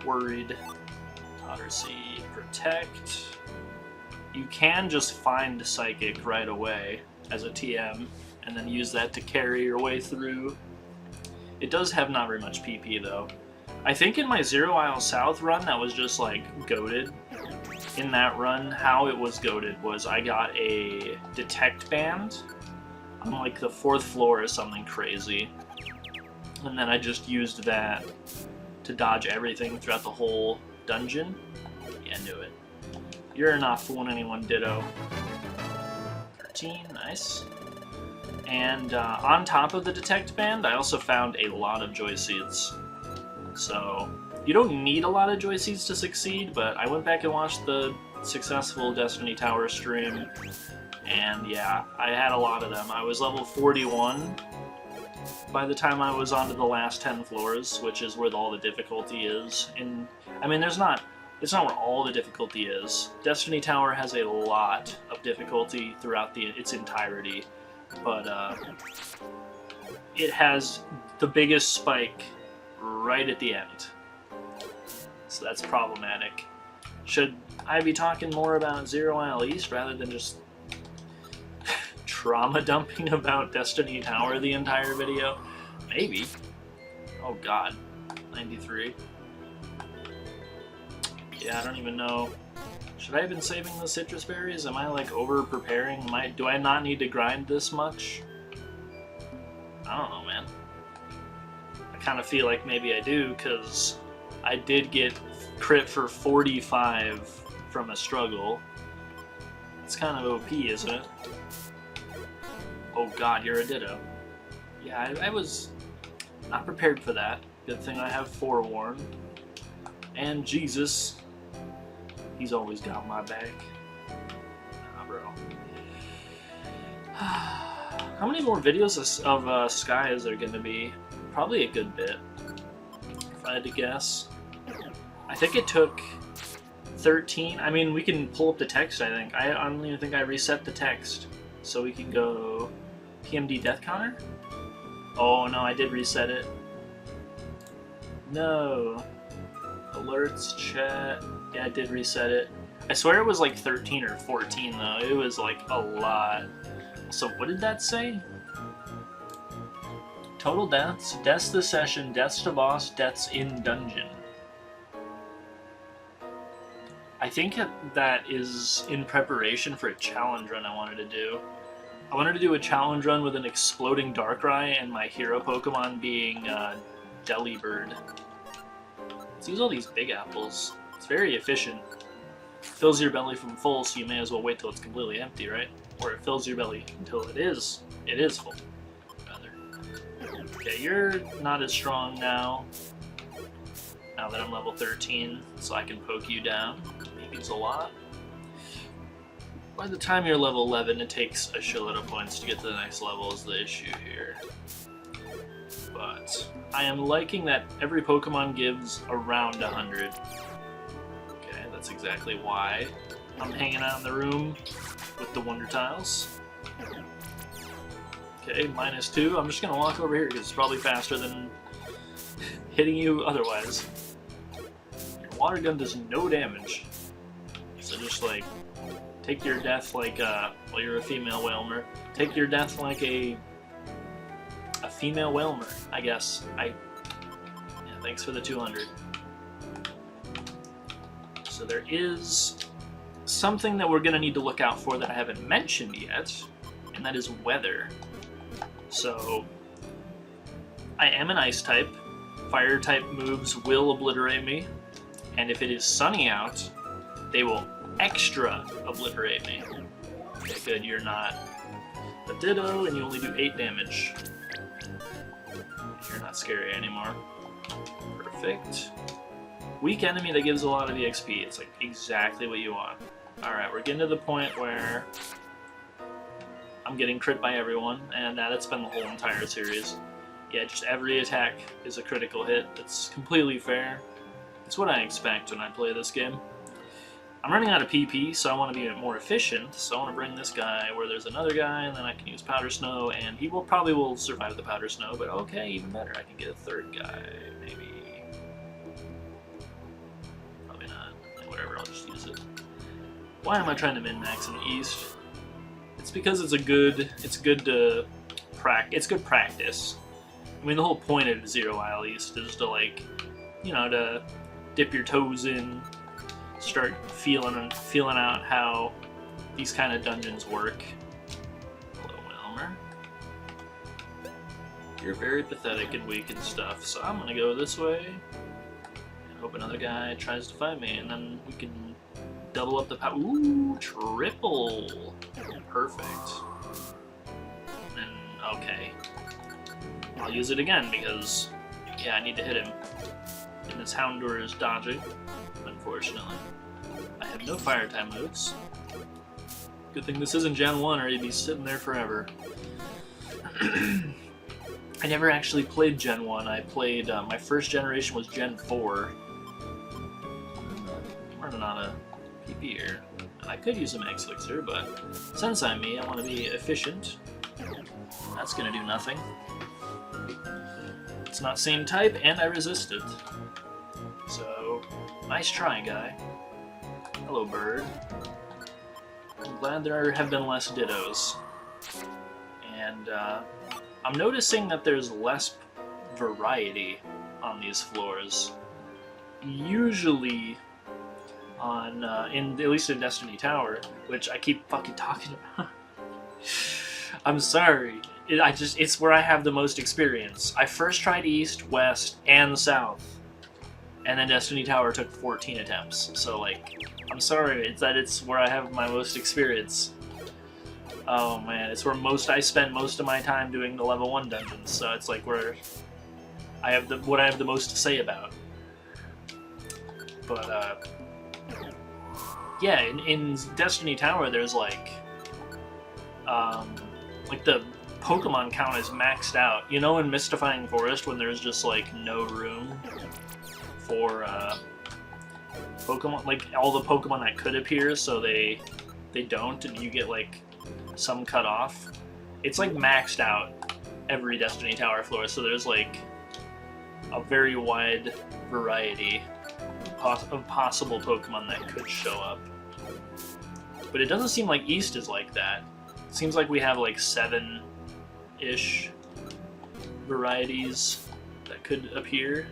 worried. Otter Seed, Protect. you can just find Psychic right away as a TM, and then use that to carry your way through. It does have not very much PP though. I think in my Zero Isle South run that was just like goated. In that run, how it was goated was I got a detect band on like the 4th floor or something crazy. And then I just used that to dodge everything throughout the whole dungeon. Yeah, knew it. You're not fooling anyone, Ditto. 13, nice. And on top of the detect band, I also found a lot of joy seeds. So you don't need a lot of joy seeds to succeed, but I went back and watched the successful Destiny Tower stream, and yeah, I had a lot of them. I was level 41 by the time I was onto the last 10 floors, which is where all the difficulty is. I mean, it's not where all the difficulty is. Destiny Tower has a lot of difficulty throughout its entirety, but it has the biggest spike right at the end. So that's problematic. Should I be talking more about Zero Isle East rather than just trauma dumping about Destiny Tower the entire video? Maybe. Oh god. 93. Yeah, I don't even know. Should I have been saving the citrus berries? Am I like over preparing? Do I not need to grind this much? I don't know, man. I kind of feel like maybe I do, because I did get crit for 45 from a struggle. It's kind of OP, isn't it? Oh god, you're a Ditto. Yeah, I was not prepared for that. Good thing I have Forewarn. And Jesus, he's always got my back. Nah, bro. How many more videos of Sky is there going to be? Probably a good bit, if I had to guess. I think it took 13. I mean, we can pull up the text, I think. I don't even think I reset the text. So we can go PMD Death Counter? Oh no, I did reset it. No. Alerts, chat. Yeah, I did reset it. I swear it was like 13 or 14 though. It was like a lot. So what did that say? Total deaths, deaths this session, deaths to boss, deaths in dungeon. I think that is in preparation for a challenge run I wanted to do. I wanted to do a challenge run with an exploding Darkrai and my hero Pokemon being Delibird. Let's use all these big apples. It's very efficient. Fills your belly from full, so you may as well wait till it's completely empty, right? Or it fills your belly until it is full, rather. Okay, you're not as strong now. Now that I'm level 13, so I can poke you down. Maybe it's a lot. By the time you're level 11, it takes a shitload of points to get to the next level is the issue here. But I am liking that every Pokemon gives around 100. Okay, that's exactly why I'm hanging out in the room with the Wonder Tiles. Okay, -2. I'm just gonna walk over here because it's probably faster than hitting you otherwise. Your water gun does no damage. So just like, take your death like, well, you're a female Whalmer. Take your death like a female Whalmer, I guess. Yeah, thanks for the 200. So there is something that we're gonna need to look out for that I haven't mentioned yet, and that is weather. So, I am an ice type. Fire type moves will obliterate me, and if it is sunny out, they will extra obliterate me. Okay, good, you're not a Ditto, and you only do 8 damage. You're not scary anymore. Perfect. Weak enemy that gives a lot of EXP. It's like exactly what you want. Alright, we're getting to the point where I'm getting crit by everyone, and that's been the whole entire series. Yeah, just every attack is a critical hit. It's completely fair. It's what I expect when I play this game. I'm running out of PP, so I want to be more efficient, so I want to bring this guy where there's another guy, and then I can use Powder Snow, and he probably will survive the Powder Snow, but okay, even better, I can get a third guy, maybe. Probably not. Whatever, I'll just use it. Why am I trying to min-max in the East? It's because it's good practice. I mean, the whole point of Zero Isle East is to, like, you know, to dip your toes in, start feeling out how these kind of dungeons work. Hello, Wilmer. You're very pathetic and weak and stuff, so I'm gonna go this way and hope another guy tries to find me, and then we can double up the power. Ooh, triple! Perfect. And, okay. I'll use it again because, yeah, I need to hit him. And this Houndour is dodging, unfortunately. I have no fire time moves. Good thing this isn't Gen 1 or he'd be sitting there forever. I never actually played Gen 1. I played, my first generation was Gen 4. I'm running out of PP here. I could use a Max Elixir, but since I'm me, I want to be efficient. That's gonna do nothing. It's not same type, and I resisted. So, nice try, guy. Hello, bird. I'm glad there have been less Dittos. And, I'm noticing that there's less variety on these floors. Usually, on, at least in Destiny Tower, which I keep fucking talking about. I'm sorry. It's where I have the most experience. I first tried East, West, and South. And then Destiny Tower took 14 attempts. So, like, I'm sorry, it's where I have my most experience. Oh man, it's where I spend most of my time doing the level 1 dungeons, so it's like where I have what I have the most to say about. But yeah, in Destiny Tower there's like the Pokemon count is maxed out. You know, in Mystifying Forest when there's just like no room for Pokemon, like all the Pokemon that could appear, so they don't, and you get like some cut off. It's like maxed out every Destiny Tower floor, so there's like a very wide variety of possible Pokemon that could show up. But it doesn't seem like East is like that. It seems like we have like 7-ish varieties that could appear.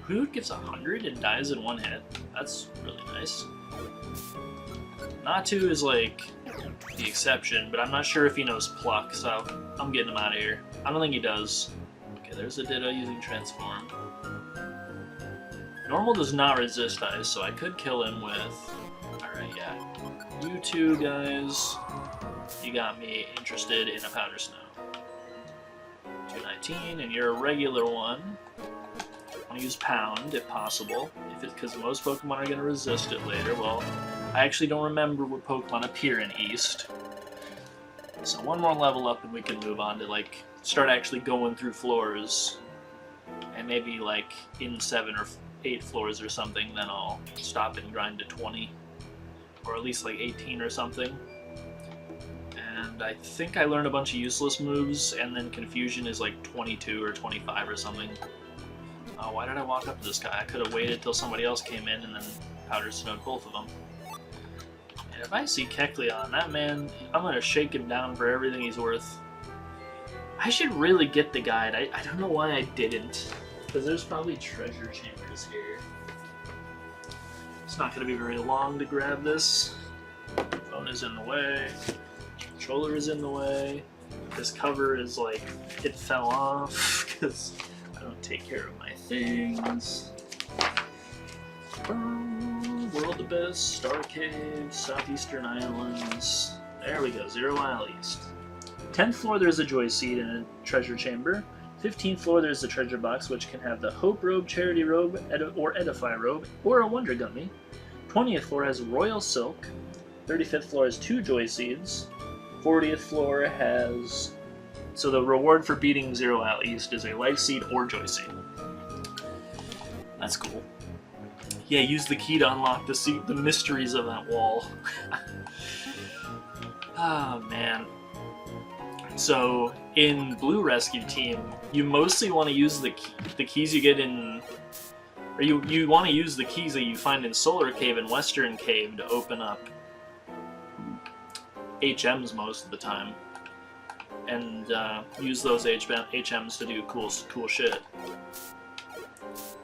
Hoot gives 100 and dies in one hit. That's really nice. Natu is like the exception, but I'm not sure if he knows Pluck, so I'm getting him out of here. I don't think he does. Okay, there's a Ditto using Transform. Normal does not resist ice, so I could kill him with... Alright, yeah. You two guys, you got me interested in a Powder Snow. 219, and you're a regular one. I want to use Pound, if possible, because most Pokemon are going to resist it later. Well, I actually don't remember what Pokemon appear in East. So one more level up and we can move on to, like, start actually going through floors. And maybe, like, in 7 or 8 floors or something, then I'll stop and grind to 20. Or at least, like, 18 or something. And I think I learned a bunch of useless moves, and then Confusion is, like, 22 or 25 or something. Oh, why did I walk up to this guy? I could have waited till somebody else came in and then Powder Snowed both of them. And if I see Kecleon, that man, I'm gonna shake him down for everything he's worth. I should really get the guide. I don't know why I didn't. Because there's probably treasure chambers here. It's not gonna be very long to grab this. Phone is in the way. Controller is in the way. This cover is like, it fell off because I don't take care of my things. World Abyss, Star Cave, Southeastern Islands. There we go, Zero Isle East. 10th floor there's a Joy Seed and a treasure chamber. 15th floor there's the treasure box, which can have the Hope Robe, Charity Robe, or Edify Robe, or a Wonder Gummy. 20th floor has Royal Silk. 35th floor has 2 Joy Seeds. 40th floor has... So the reward for beating Zero Isle East is a Life Seed or Joy Seed. That's cool. Yeah, use the key to unlock the mysteries of that wall. Oh, man. So, in Blue Rescue Team, you mostly want to use the keys you get in... Or you want to use the keys that you find in Solar Cave and Western Cave to open up HMs most of the time, and use those HMs to do cool shit.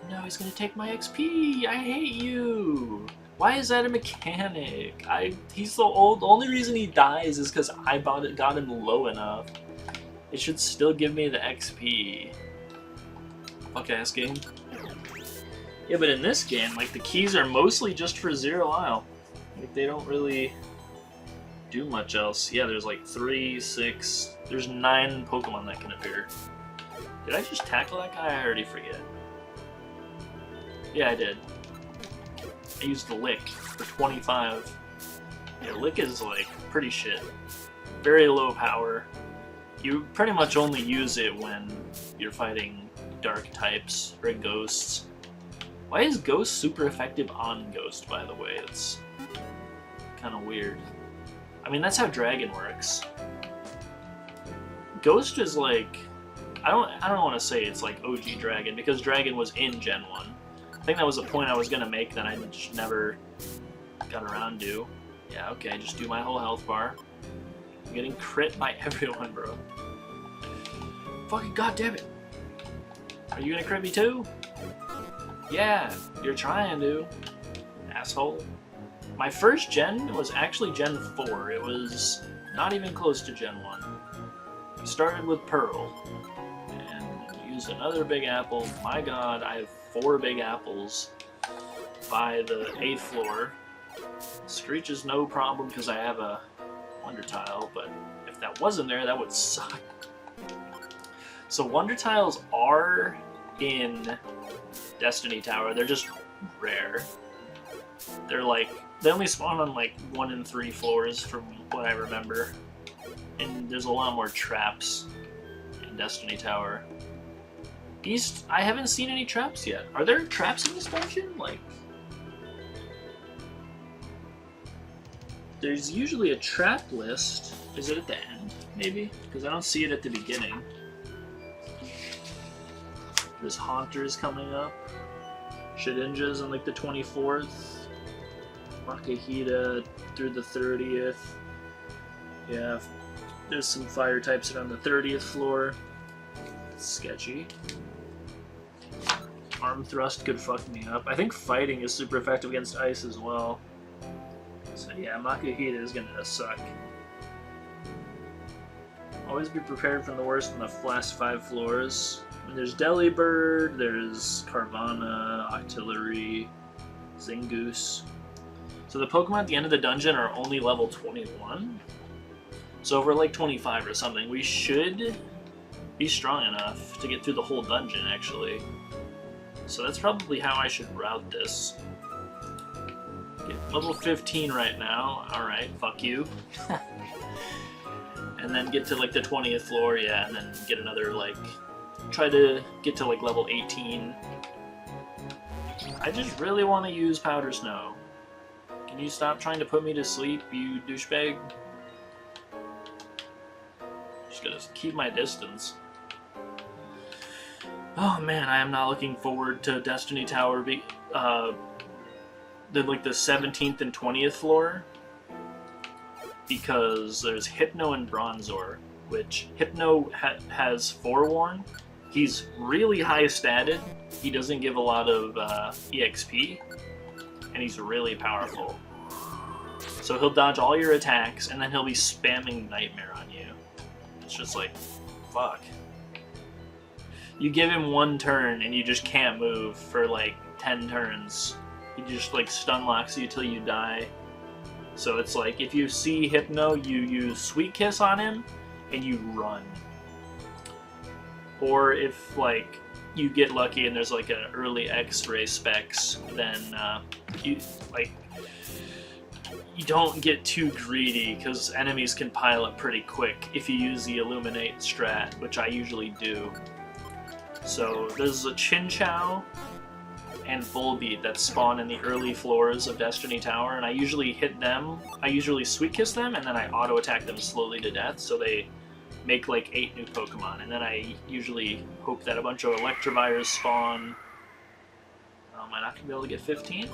No, he's gonna take my XP. I hate you. Why is that a mechanic? He's so old. The only reason he dies is because I got him low enough. It should still give me the XP. Fuck ass game. Yeah, but in this game, like, the keys are mostly just for Zero Isle. Like, they don't really do much else. Yeah, there's like 3, 6, there's 9 Pokemon that can appear. Did I just tackle that guy? I already forget. Yeah, I did. I used the Lick for 25. Yeah, Lick is like pretty shit. Very low power. You pretty much only use it when you're fighting dark types or ghosts. Why is Ghost super effective on Ghost, by the way? It's kind of weird. I mean, that's how Dragon works. Ghost is like, I don't want to say it's like OG Dragon, because Dragon was in Gen 1. I think that was a point I was going to make that I just never got around to. Yeah, okay, just do my whole health bar. I'm getting crit by everyone, bro. Fucking goddamn it. Are you gonna crit me too? Yeah, you're trying to. Asshole. My first gen was actually Gen 4. It was not even close to Gen 1. We started with Pearl. And used another Big Apple. My god, I have 4 Big Apples by the 8th floor. Screech is no problem because I have a Wonder Tile, but if that wasn't there, that would suck. So Wonder Tiles are in Destiny Tower. They're just rare. They're like, they only spawn on like 1 in 3 floors from what I remember. And there's a lot more traps in Destiny Tower. East, I haven't seen any traps yet. Are there traps in this dungeon? Like, there's usually a trap list. Is it at the end, maybe? Because I don't see it at the beginning. There's Haunters coming up. Shedinja's on like the 24th. Makahita through the 30th. Yeah, there's some fire types around the 30th floor. It's sketchy. Arm Thrust could fuck me up. I think Fighting is super effective against ice as well. So yeah, Makahita is gonna suck. Always be prepared for the worst in the last 5 floors. And there's Delibird, there's Carvanha, Octillery, Zingoose. So the Pokemon at the end of the dungeon are only level 21. So if we're like 25 or something, we should be strong enough to get through the whole dungeon, actually. So that's probably how I should route this. Get level 15 right now. Alright, fuck you. And then get to like the 20th floor, yeah, and then get another, like, try to get to like level 18. I just really want to use Powder Snow. Can you stop trying to put me to sleep, you douchebag? Just gotta keep my distance. Oh man, I am not looking forward to Destiny Tower. Like the 17th and 20th floor, because there's Hypno and Bronzor, which Hypno has Forewarn. He's really high statted. He doesn't give a lot of EXP, and he's really powerful. So he'll dodge all your attacks, and then he'll be spamming Nightmare on you. It's just like, fuck. You give him 1 turn, and you just can't move for like 10 turns. He just like stun locks you till you die. So it's like, if you see Hypno, you use Sweet Kiss on him, and you run. Or if like you get lucky and there's like an early X-ray specs, then you don't get too greedy, because enemies can pile up pretty quick if you use the Illuminate strat, which I usually do. So there's a Chinchou and Volbeat that spawn in the early floors of Destiny Tower, and I usually hit them. I usually Sweet Kiss them, and then I auto attack them slowly to death, so they make like 8 new Pokemon, and then I usually hope that a bunch of Electivires spawn. Am I not gonna be able to get 15?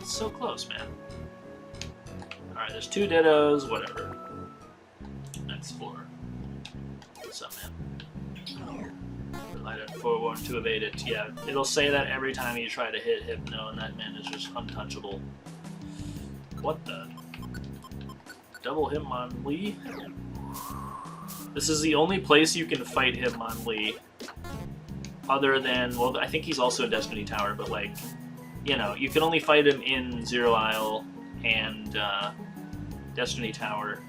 It's so close, man. Alright, there's 2 Dittos, whatever. Next floor. What's up, man? Light it, forewarned to evade it. Yeah, it'll say that every time you try to hit Hypno, and that man is just untouchable. What the? Double Hitmonlee? This is the only place you can fight Hitmonlee. Other than, well, I think he's also in Destiny Tower, but like, you know, you can only fight him in Zero Isle and Destiny Tower,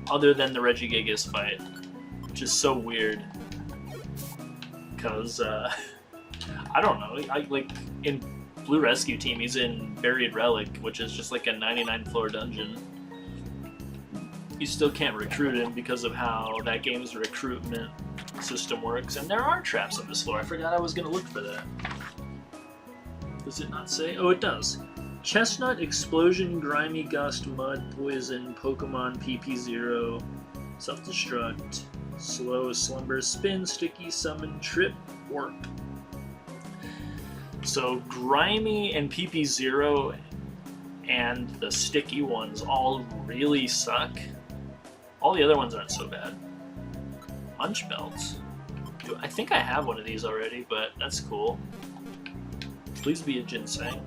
other than the Regigigas fight, which is so weird. Because, I don't know, like, in Blue Rescue Team, he's in Buried Relic, which is just like a 99-floor dungeon. You still can't recruit him because of how that game's recruitment system works, and there are traps on this floor. I forgot I was going to look for that. Does it not say? Oh, it does. Chestnut, Explosion, Grimy Gust, Mud, Poison, Pokemon, PP0, Self-Destruct, Slow, Slumber, Spin, Sticky, Summon, Trip, Warp. So Grimy and PP0 and the sticky ones all really suck. All the other ones aren't so bad. Munch Belts. I think I have one of these already, but that's cool. Please be a Ginseng.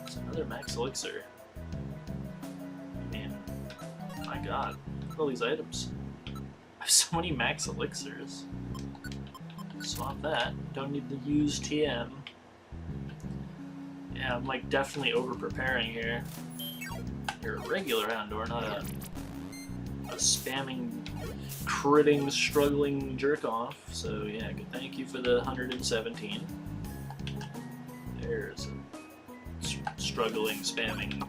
It's another Max Elixir. I mean, my god, look at all these items. I have so many Max Elixirs. Swap that. Don't need to use TM. Yeah, I'm like definitely over-preparing here. You're a regular Houndour, not a spamming, critting, struggling jerk-off. So yeah, thank you for the 117. There's a struggling, spamming.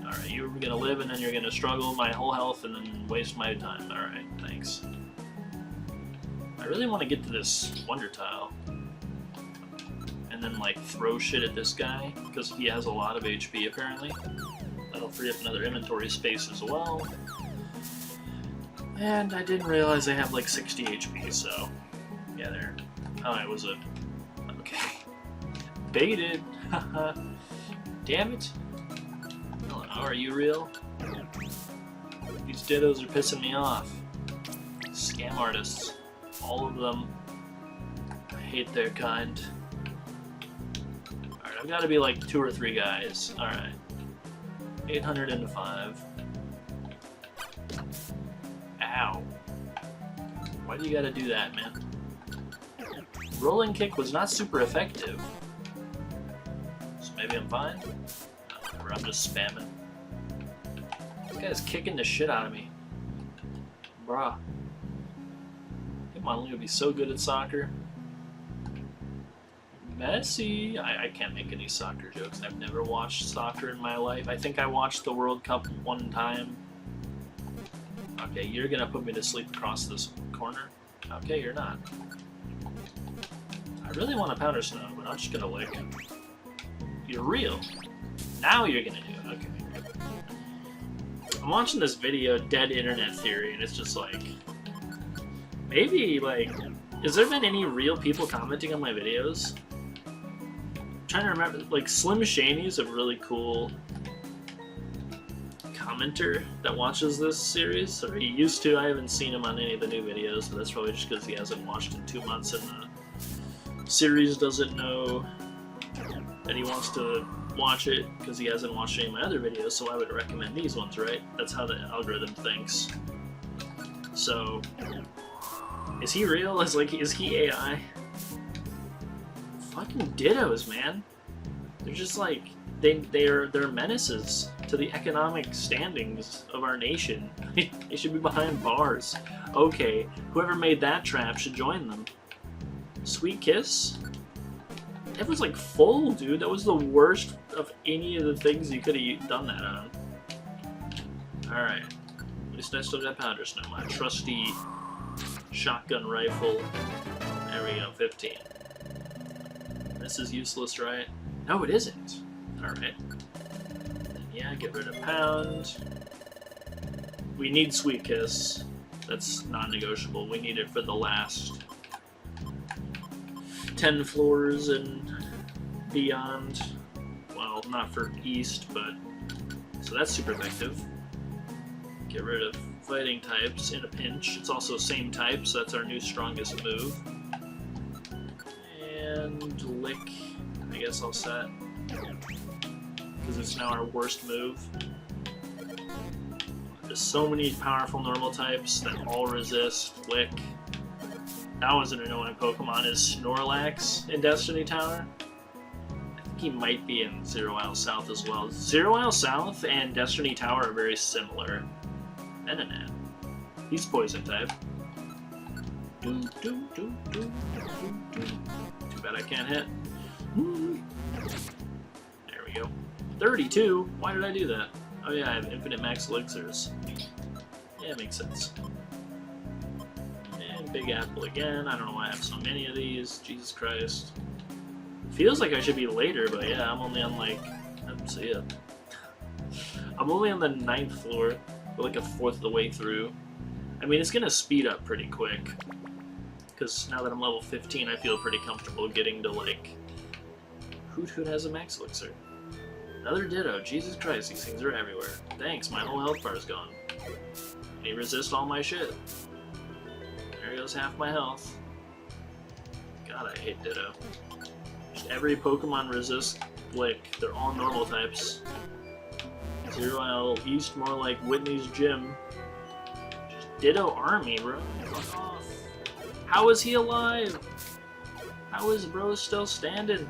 Alright, you're gonna live and then you're gonna struggle my whole health and then waste my time. Alright, thanks. I really want to get to this Wonder Tile. And then like throw shit at this guy, because he has a lot of HP apparently. That'll free up another inventory space as well. And I didn't realize they have like 60 HP, so yeah, there. Oh, it was a... okay. Baited! Haha. Damn it! Oh, are you real? These Dittos are pissing me off. Scam artists. All of them. I hate their kind. Alright, I've got to be like 2 or 3 guys. Alright. 805. Ow. Why do you gotta do that, man? Rolling Kick was not super effective. So maybe I'm fine? Or I'm just spamming. This guy's kicking the shit out of me. Bruh. Hitmonlee would be so good at soccer. Messi! I can't make any soccer jokes. I've never watched soccer in my life. I think I watched the World Cup one time. Okay, you're gonna put me to sleep across this corner? Okay, you're not. I really want a Powder Snow, but I'm just gonna lick. You're real. Now you're gonna do it. Okay. I'm watching this video, Dead Internet Theory, and it's just like... maybe, like... has there been any real people commenting on my videos? I'm trying to remember, like, Slim Shany's a really cool commenter that watches this series, or he used to. I haven't seen him on any of the new videos, so that's probably just because he hasn't watched in 2 months and the series doesn't know that he wants to watch it because he hasn't watched any of my other videos, so I would recommend these ones, right? That's how the algorithm thinks. So, is he real? Is he AI? Fucking Dittos, man. They're just like, they're menaces to the economic standings of our nation. They should be behind bars. Okay, whoever made that trap should join them. Sweet Kiss? It was like full, dude. That was the worst of any of the things you could have done that on. Alright. At least I still got Powder Snow. My trusty shotgun rifle. There we go, 15. This is useless, right? No, it isn't. Alright. Yeah, get rid of Pound. We need Sweet Kiss. That's non-negotiable. We need it for the last 10 floors and beyond. Well, not for East, but So that's super effective. Get rid of fighting types in a pinch. It's also same type, so that's our new strongest move. And Lick, I guess I'll set. Because it's now our worst move. There's so many powerful normal types that all resist Lick. That was an annoying Pokemon. Is Snorlax in Destiny Tower? I think he might be in Zero Isle South as well. Zero Isle South and Destiny Tower are very similar. Venonat. He's poison type. Too bad I can't hit. There we go. 32? Why did I do that? Oh yeah, I have infinite max elixirs. Yeah, it makes sense. And Big Apple again. I don't know why I have so many of these. Jesus Christ. Feels like I should be later, but yeah, I'm only on like... see ya. I'm only on the 9th floor. We're like a fourth of the way through. I mean, it's gonna speed up pretty quick. Because now that I'm level 15, I feel pretty comfortable getting to like... Hoot Hoot has a max elixir. Another Ditto. Jesus Christ, these things are everywhere. Thanks, my whole health bar is gone. They resist all my shit. There goes half my health. God, I hate Ditto. Just every Pokemon resists Lick. They're all normal types. Zero Isle East, more like Whitney's gym. Just Ditto Army, bro. Fuck off. How is he alive? How is bro still standing?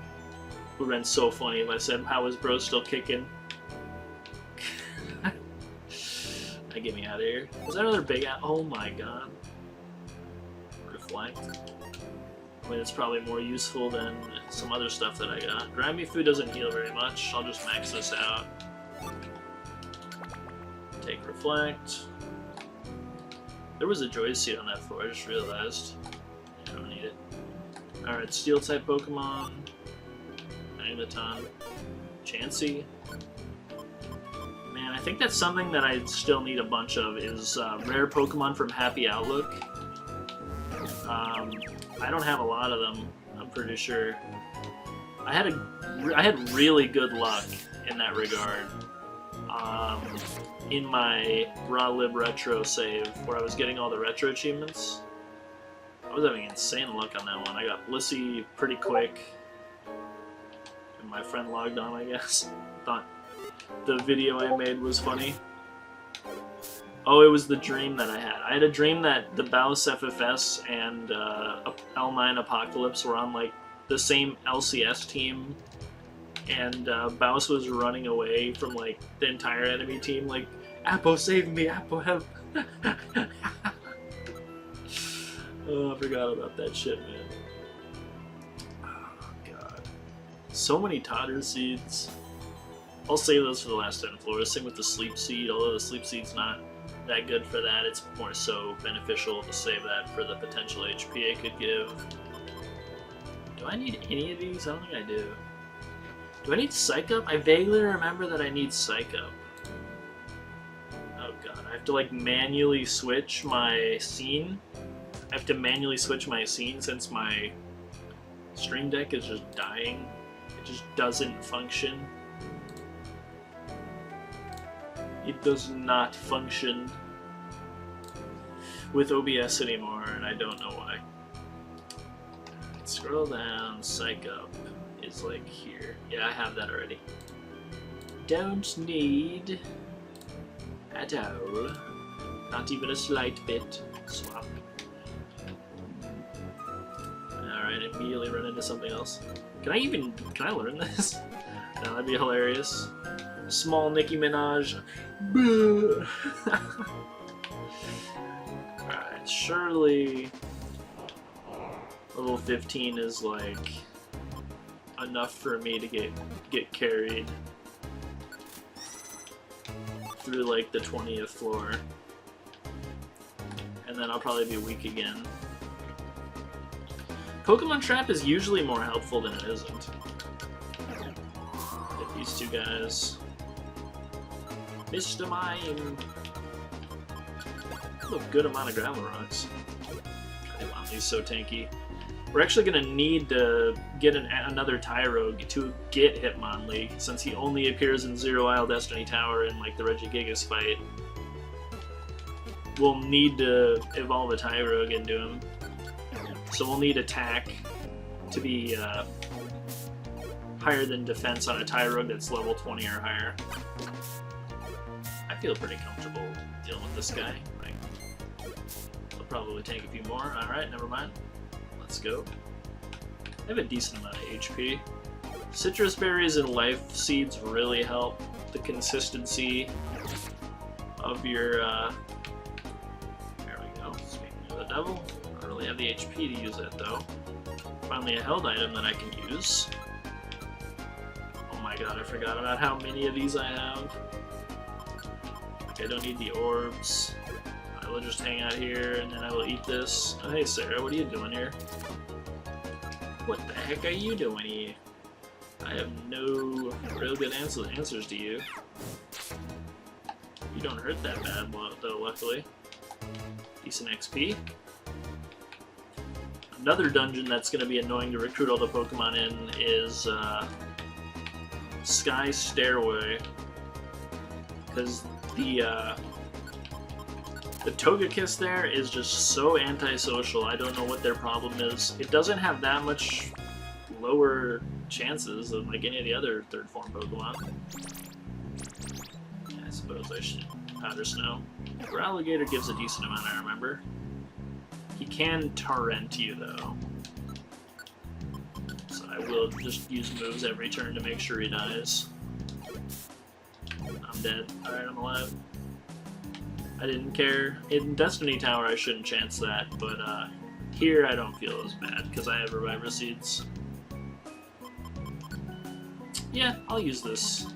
Would have been so funny if I said, how is bro still kicking? Get me out of here. Was that another big... Oh my god. Reflect. I mean, it's probably more useful than some other stuff that I got. Grimifu doesn't heal very much. I'll just max this out. Take Reflect. There was a Joy Seed on that floor, I just realized. I don't need it. Alright, Steel-type Pokemon. Magneton. Chansey. Man, I think that's something that I still need a bunch of, is rare Pokemon from Happy Outlook. I don't have a lot of them, I'm pretty sure. I had really good luck in that regard. In my Raw Lib Retro save, where I was getting all the retro achievements. I was having insane luck on that one. I got Blissey pretty quick. And my friend logged on, I guess. Thought the video I made was funny. Oh, it was the dream that I had. I had a dream that the Baus FFS and L9 Apocalypse were on like the same LCS team, and Baus was running away from like the entire enemy team, like, Appo, save me, Appo, help. Oh, I forgot about that shit, man. Oh, God. So many Totter Seeds. I'll save those for the last 10 floors. Same with the Sleep Seed, although the Sleep Seed's not that good for that. It's more so beneficial to save that for the potential HP it could give. Do I need any of these? I don't think I do. Do I need Psych Up? I vaguely remember that I need Psych Up. Oh god, I have to like manually switch my scene. I have to manually switch my scene since my Stream Deck is just dying. It just doesn't function. It does not function with OBS anymore, and I don't know why. Scroll down, Psych Up is like here. Yeah, I have that already. Don't need at all. Not even a slight bit. Swap. Alright, immediately run into something else. Can I learn this? No, that'd be hilarious. Small Nicki Minaj. Alright, surely level 15 is like enough for me to get carried through like the 20th floor. And then I'll probably be weak again. Pokemon Trap is usually more helpful than it isn't. Hit these two guys. Mr. Mime! A good amount of gravel rocks. Wow, he's so tanky. We're actually going to need to get another Tyrogue to get Hitmonlee, since he only appears in Zero Isle Destiny Tower in like the Regigigas fight. We'll need to evolve a Tyrogue into him. So we'll need attack to be higher than defense on a Tyrogue that's level 20 or higher. I feel pretty comfortable dealing with this guy. Like, I'll probably take a few more. Alright, never mind. Let's go. I have a decent amount of HP. Citrus berries and life seeds really help the consistency of your, there we go. Speaking of the devil, I don't really have the HP to use that though. Finally a held item that I can use. Oh my god, I forgot about how many of these I have. Like, I don't need the orbs. I will just hang out here and then I will eat this. Oh, hey Sarah, what are you doing here? What the heck are you doing here? I have no real good answers to you. You don't hurt that bad though, luckily. Decent XP. Another dungeon that's going to be annoying to recruit all the Pokemon in is Sky Stairway. Because the Togekiss there is just so antisocial. I don't know what their problem is. It doesn't have that much lower chances than like any of the other third form Pokemon. Yeah, I suppose I should powder snow. Feraligatr gives a decent amount, I remember. He can torrent you though. So I will just use moves every turn to make sure he dies. I'm dead. Alright, I'm alive. I didn't care. In Destiny Tower I shouldn't chance that, but here I don't feel as bad because I have Reviver Seeds. Yeah, I'll use this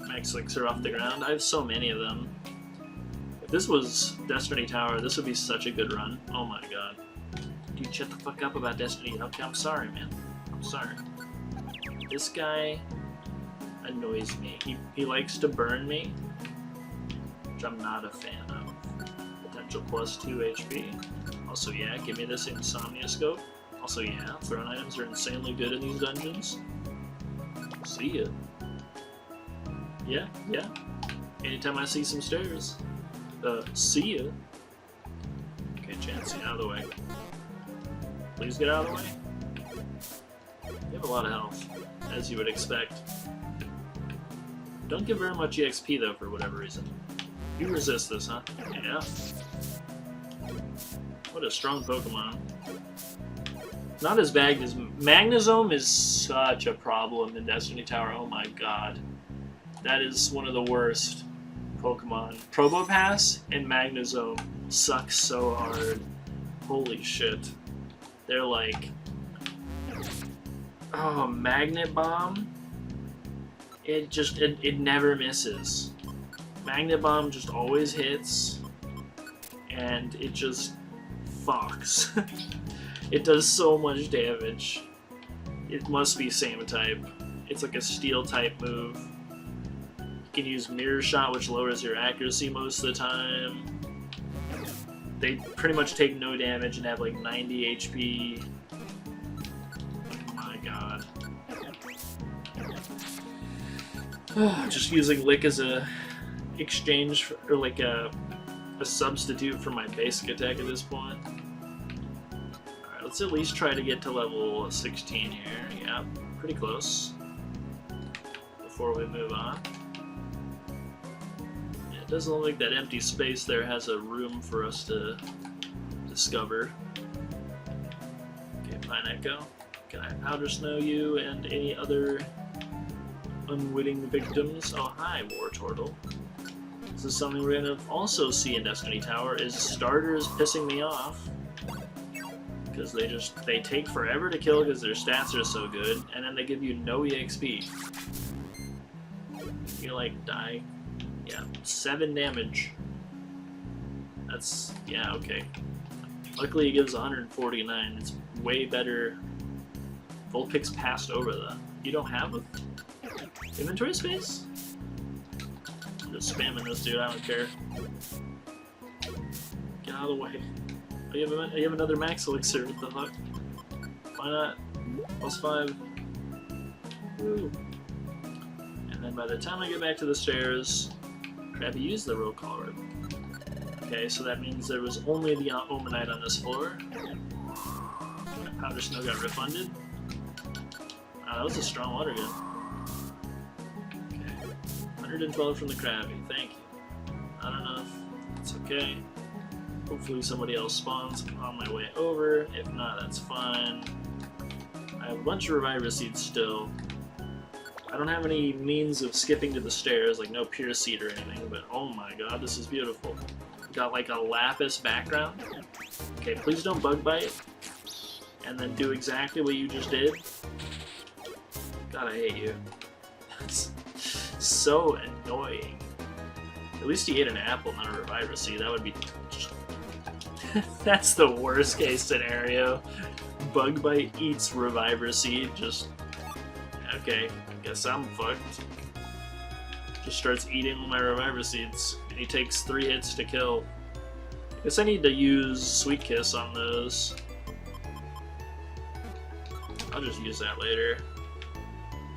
Max Elixir off the ground. I have so many of them. If this was Destiny Tower, this would be such a good run. Oh my god. Dude, shut the fuck up about Destiny. Okay, I'm sorry, man. I'm sorry. This guy annoys me. He likes to burn me, which I'm not a fan of. Potential plus 2 HP. Also, yeah, give me this Insomnia Scope. Also, yeah, thrown items are insanely good in these dungeons. See ya. Yeah, yeah. Anytime I see some stairs. See ya. Okay, Chansey, out of the way. Please get out of the way. You have a lot of health, as you would expect. Don't give very much EXP though, for whatever reason. You resist this, huh? Yeah. What a strong Pokemon. Not as bad as Magnezone is such a problem in Destiny Tower. Oh my god. That is one of the worst Pokemon. Probopass and Magnezone suck so hard. Holy shit. They're like... Oh, Magnet Bomb? It never misses. Magnet Bomb just always hits, and it just fucks. It does so much damage. It must be same type. It's like a steel type move. You can use Mirror Shot, which lowers your accuracy most of the time. They pretty much take no damage and have like 90 HP. Oh my god. Just using Lick as a exchange for, or like a substitute for my basic attack at this point. Alright, let's at least try to get to level 16 here. Yeah, pretty close. Before we move on. Yeah, it doesn't look like that empty space there has a room for us to discover. Okay, Pine Echo. Can I powder snow you and any other unwitting victims? Oh, hi, Wartortle. This is something we're gonna also see in Destiny Tower, is starters pissing me off. Because they take forever to kill because their stats are so good, and then they give you no EXP. You like die. Yeah, 7 damage. That's, yeah, okay. Luckily he gives 149, it's way better. Vulpix passed over that. You don't have a inventory space? I'm just spamming this dude, I don't care. Get out of the way. Oh, you have another Max Elixir, what the fuck? Why not? +5. Woo. And then by the time I get back to the stairs, Krabby used the roll call. Okay, so that means there was only the Omanite on this floor. Powder Snow got refunded. Wow, that was a strong water gun. Okay. 112 from the Krabby, thank you. Not enough. It's okay. Hopefully somebody else spawns on my way over. If not, that's fine. I have a bunch of Reviver Seeds still. I don't have any means of skipping to the stairs, like no Pure Seed or anything, but oh my god, this is beautiful. Got like a lapis background. Okay, please don't bug bite. And then do exactly what you just did. God, I hate you. That's so annoying. At least he ate an apple, not a Reviver Seed. That would be... That's the worst case scenario. Bug bite eats Reviver Seed, just... Okay, guess I'm fucked. Just starts eating my Reviver Seeds. And he takes 3 hits to kill. Guess I need to use Sweet Kiss on those. I'll just use that later.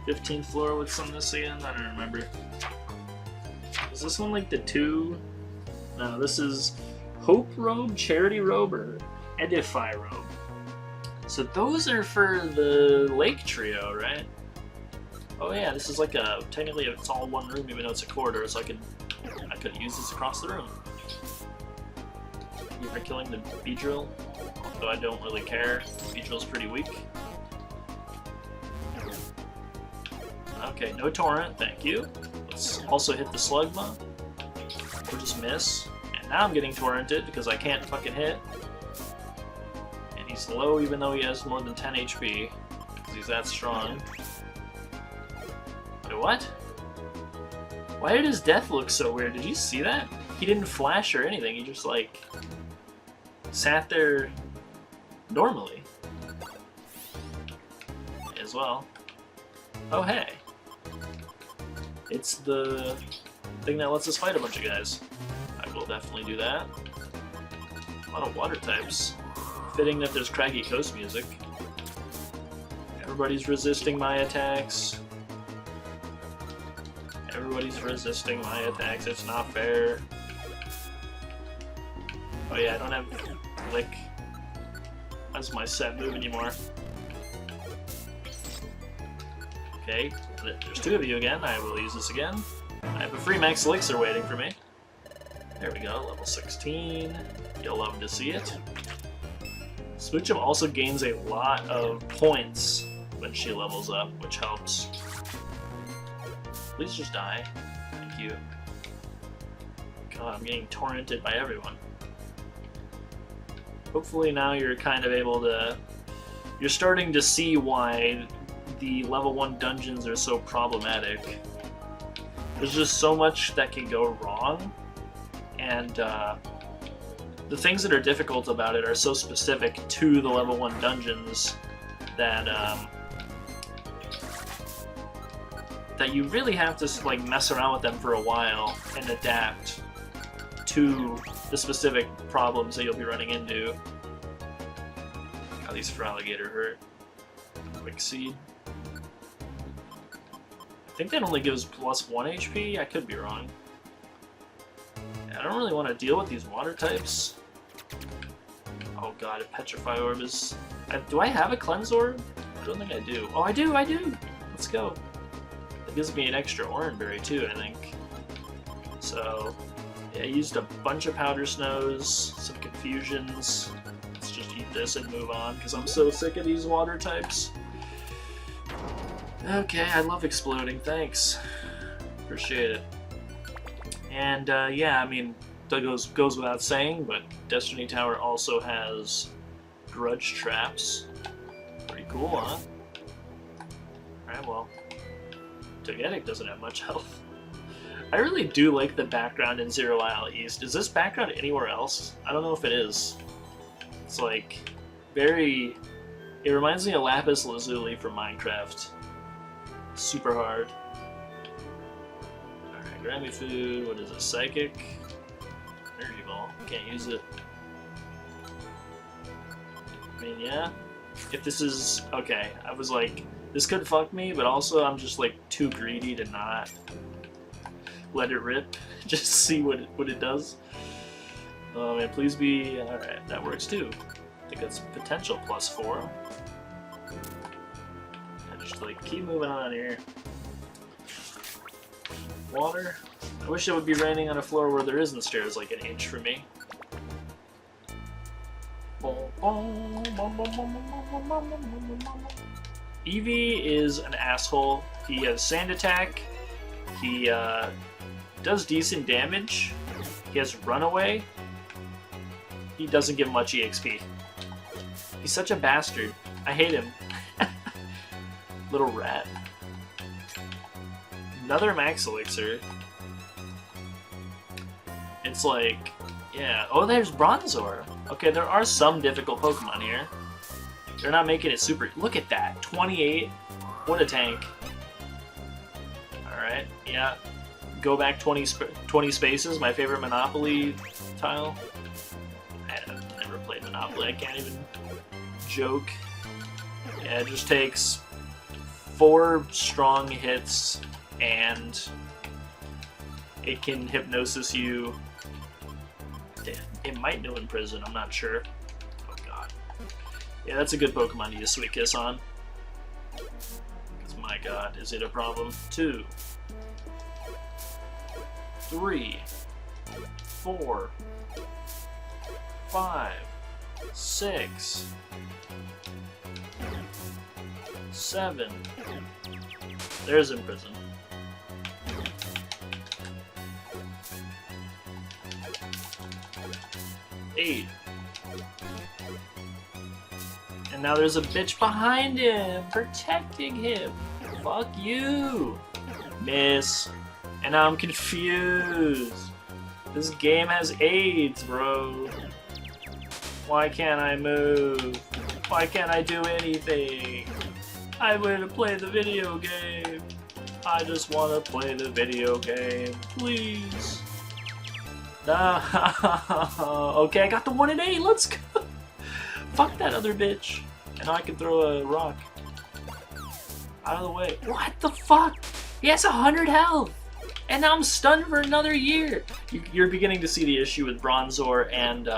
15th floor, what's on this again? I don't remember. Is this one like the 2? No, this is Hope Robe, Charity Robe, or Edify Robe. So those are for the Lake Trio, right? Oh yeah, this is like a, technically it's all one room even though it's a corridor, so I could use this across the room. Am I killing the Beedrill? Though I don't really care. Beedrill's pretty weak. Okay, no Torrent, thank you. Let's also hit the Slugma. Or just miss. And now I'm getting Torrented because I can't fucking hit. And he's low even though he has more than 10 HP. Because he's that strong. Wait, what? Why did his death look so weird? Did you see that? He didn't flash or anything, he just like... sat there normally. As well. Oh hey. It's the thing that lets us fight a bunch of guys. I will definitely do that. A lot of water types. Fitting that there's Craggy Coast music. Everybody's resisting my attacks. Everybody's resisting my attacks. It's not fair. Oh yeah, I don't have Lick as my set move anymore. Okay, there's 2 of you again. I will use this again. I have a free Max Elixir waiting for me. There we go, level 16. You'll love to see it. Smoochum also gains a lot of points when she levels up, which helps. Please just die. Thank you. God, I'm getting torrented by everyone. Hopefully now you're kind of able to... You're starting to see why the level 1 dungeons are so problematic. There's just so much that can go wrong, and the things that are difficult about it are so specific to the level 1 dungeons that that you really have to like mess around with them for a while and adapt to the specific problems that you'll be running into. At least for Alligator hurt. Quick Seed. I think that only gives +1 HP? I could be wrong. I don't really want to deal with these water types. Oh god, a Petrify Orb is... do I have a Cleanse Orb? I don't think I do. Oh, I do! I do! Let's go. It gives me an extra Oran Berry too, I think. So, yeah, I used a bunch of Powder Snows, some Confusions. Let's just eat this and move on, because I'm so sick of these water types. Okay, I love exploding, thanks. Appreciate it. And yeah, I mean, that goes without saying, but Destiny Tower also has Grudge Traps. Pretty cool, huh? Alright, well, Togetic doesn't have much health. I really do like the background in Zero Isle East. Is this background anywhere else? I don't know if it is. It's like, very... It reminds me of Lapis Lazuli from Minecraft. Super hard. Alright, Grammy Food, what is it? Psychic? Energy Ball. Can't use it. I mean, yeah. if this is okay. I was like, this could fuck me, but also I'm just like too greedy to not let it rip. Just see what it does. Oh man, please be alright. That works too. I think that's potential +4. Just like keep moving on here. Water. I wish it would be raining on a floor where there isn't stairs like an inch from me. Eevee is an asshole. He has sand attack. He does decent damage. He has runaway. He doesn't give much EXP. He's such a bastard. I hate him. Little rat. Another Max Elixir. It's like, yeah. Oh, there's Bronzor. Okay, there are some difficult Pokemon here. They're not making it super. Look at that. 28. What a tank. Alright, yeah. Go back 20 spaces. My favorite Monopoly tile. I've never played Monopoly. I can't even joke. Yeah, it just takes 4 strong hits and it can hypnosis you. It might know in prison, I'm not sure. Oh god. Yeah, that's a good Pokemon to use Sweet Kiss on. Because my god, is it a problem? 2, 3, 4, 5, 6, 7. There's in prison. 8. And now there's a bitch behind him, protecting him. Fuck you. Miss. And now I'm confused. This game has AIDS, bro. Why can't I move? Why can't I do anything? I want to play the video game. I just want to play the video game. Please. Okay, I got the 1 and 8. Let's go. Fuck that other bitch. And now I can throw a rock. Out of the way. What the fuck? He has 100 health. And now I'm stunned for another year. You're beginning to see the issue with Bronzor and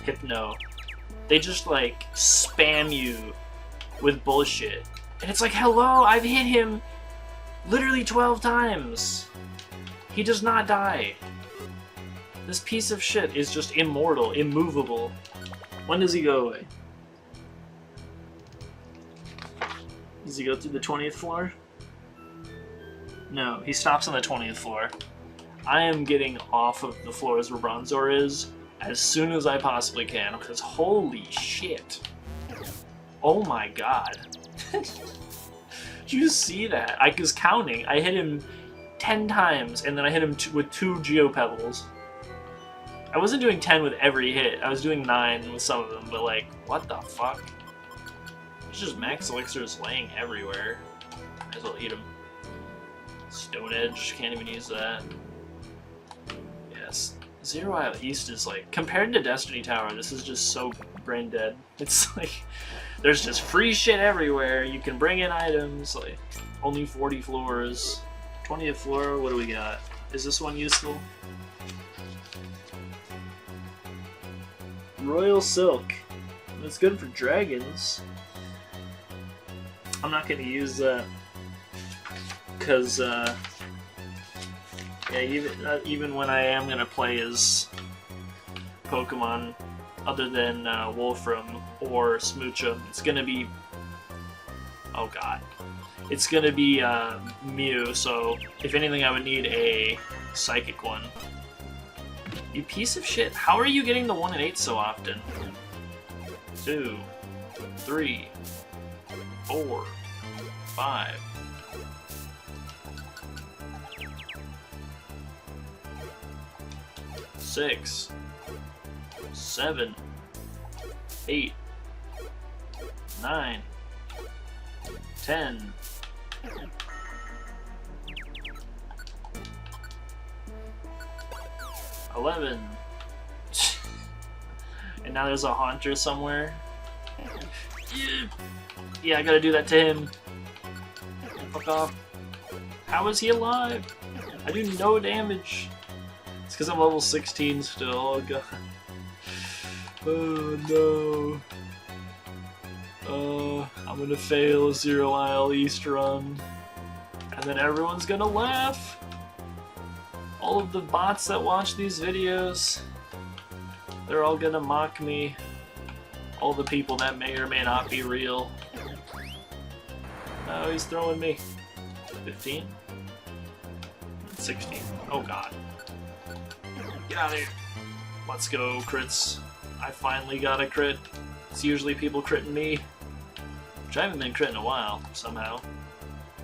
Hypno. They just like spam you with bullshit. And it's like, hello, I've hit him literally 12 times. He does not die. This piece of shit is just immortal, immovable. When does he go away? Does he go through the 20th floor? No, he stops on the 20th floor. I am getting off of the floors where Bronzor is as soon as I possibly can, because holy shit. Oh my god. Did you see that? I was counting. I hit him 10 times, and then I hit him with 2 Geopebbles. I wasn't doing 10 with every hit. I was doing 9 with some of them, but like, what the fuck? It's just Max Elixirs laying everywhere. Might as well eat them. Stone Edge, can't even use that. Yes. Zero Isle East is like, compared to Destiny Tower, this is just so brain dead. It's like, there's just free shit everywhere. You can bring in items, like, only 40 floors. 20th floor, what do we got? Is this one useful? Royal Silk. That's good for dragons. I'm not going to use that because yeah, even when I am going to play as Pokemon other than Wolfram or Smoochum, it's going to be, oh god, it's going to be Mew, so if anything I would need a Psychic one. You piece of shit. How are you getting the 1 and 8 so often? 2, 3, 4, 5. Six, 7, 8, 9, 10. 11. And now there's a Haunter somewhere. Yeah, I gotta do that to him. Fuck off. How is he alive? I do no damage. It's because I'm level 16 still. Oh god. Oh no. I'm gonna fail a 0 Isle East run. And then everyone's gonna laugh. All of the bots that watch these videos, they're all gonna mock me. All the people that may or may not be real. Oh, he's throwing me. 15? 16. Oh god. Get out of here. Let's go, crits. I finally got a crit. It's usually people critting me. Which I haven't been critting in a while, somehow.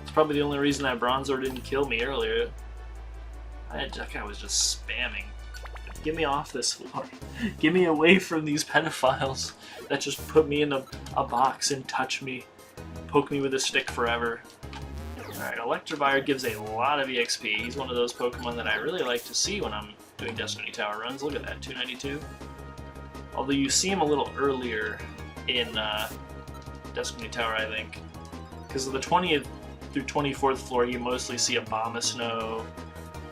It's probably the only reason that Bronzor didn't kill me earlier. That guy was just spamming. Get me off this floor. Get me away from these pedophiles that just put me in a box and touch me. Poke me with a stick forever. Alright, Electivire gives a lot of EXP. He's one of those Pokemon that I really like to see when I'm doing Destiny Tower runs. Look at that, 292. Although you see him a little earlier in Destiny Tower, I think. Because of the 20th through 24th floor, you mostly see Abomasnow,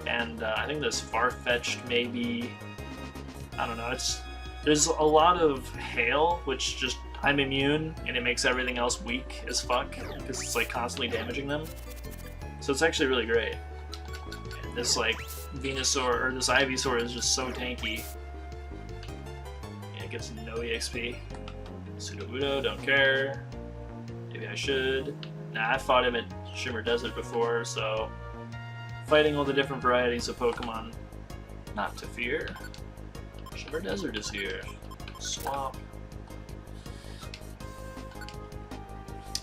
and I think there's Farfetch'd maybe. I don't know, there's a lot of Hail, which just, I'm immune, and it makes everything else weak as fuck, because it's like constantly damaging them. So it's actually really great. And this like Venusaur, or this Ivysaur is just so tanky. Yeah, it gets no EXP. Sudowoodo, don't care. Maybe I should. Nah, I fought him at Shimmer Desert before, so fighting all the different varieties of Pokemon, not to fear. Shimmer Desert is here. Swamp.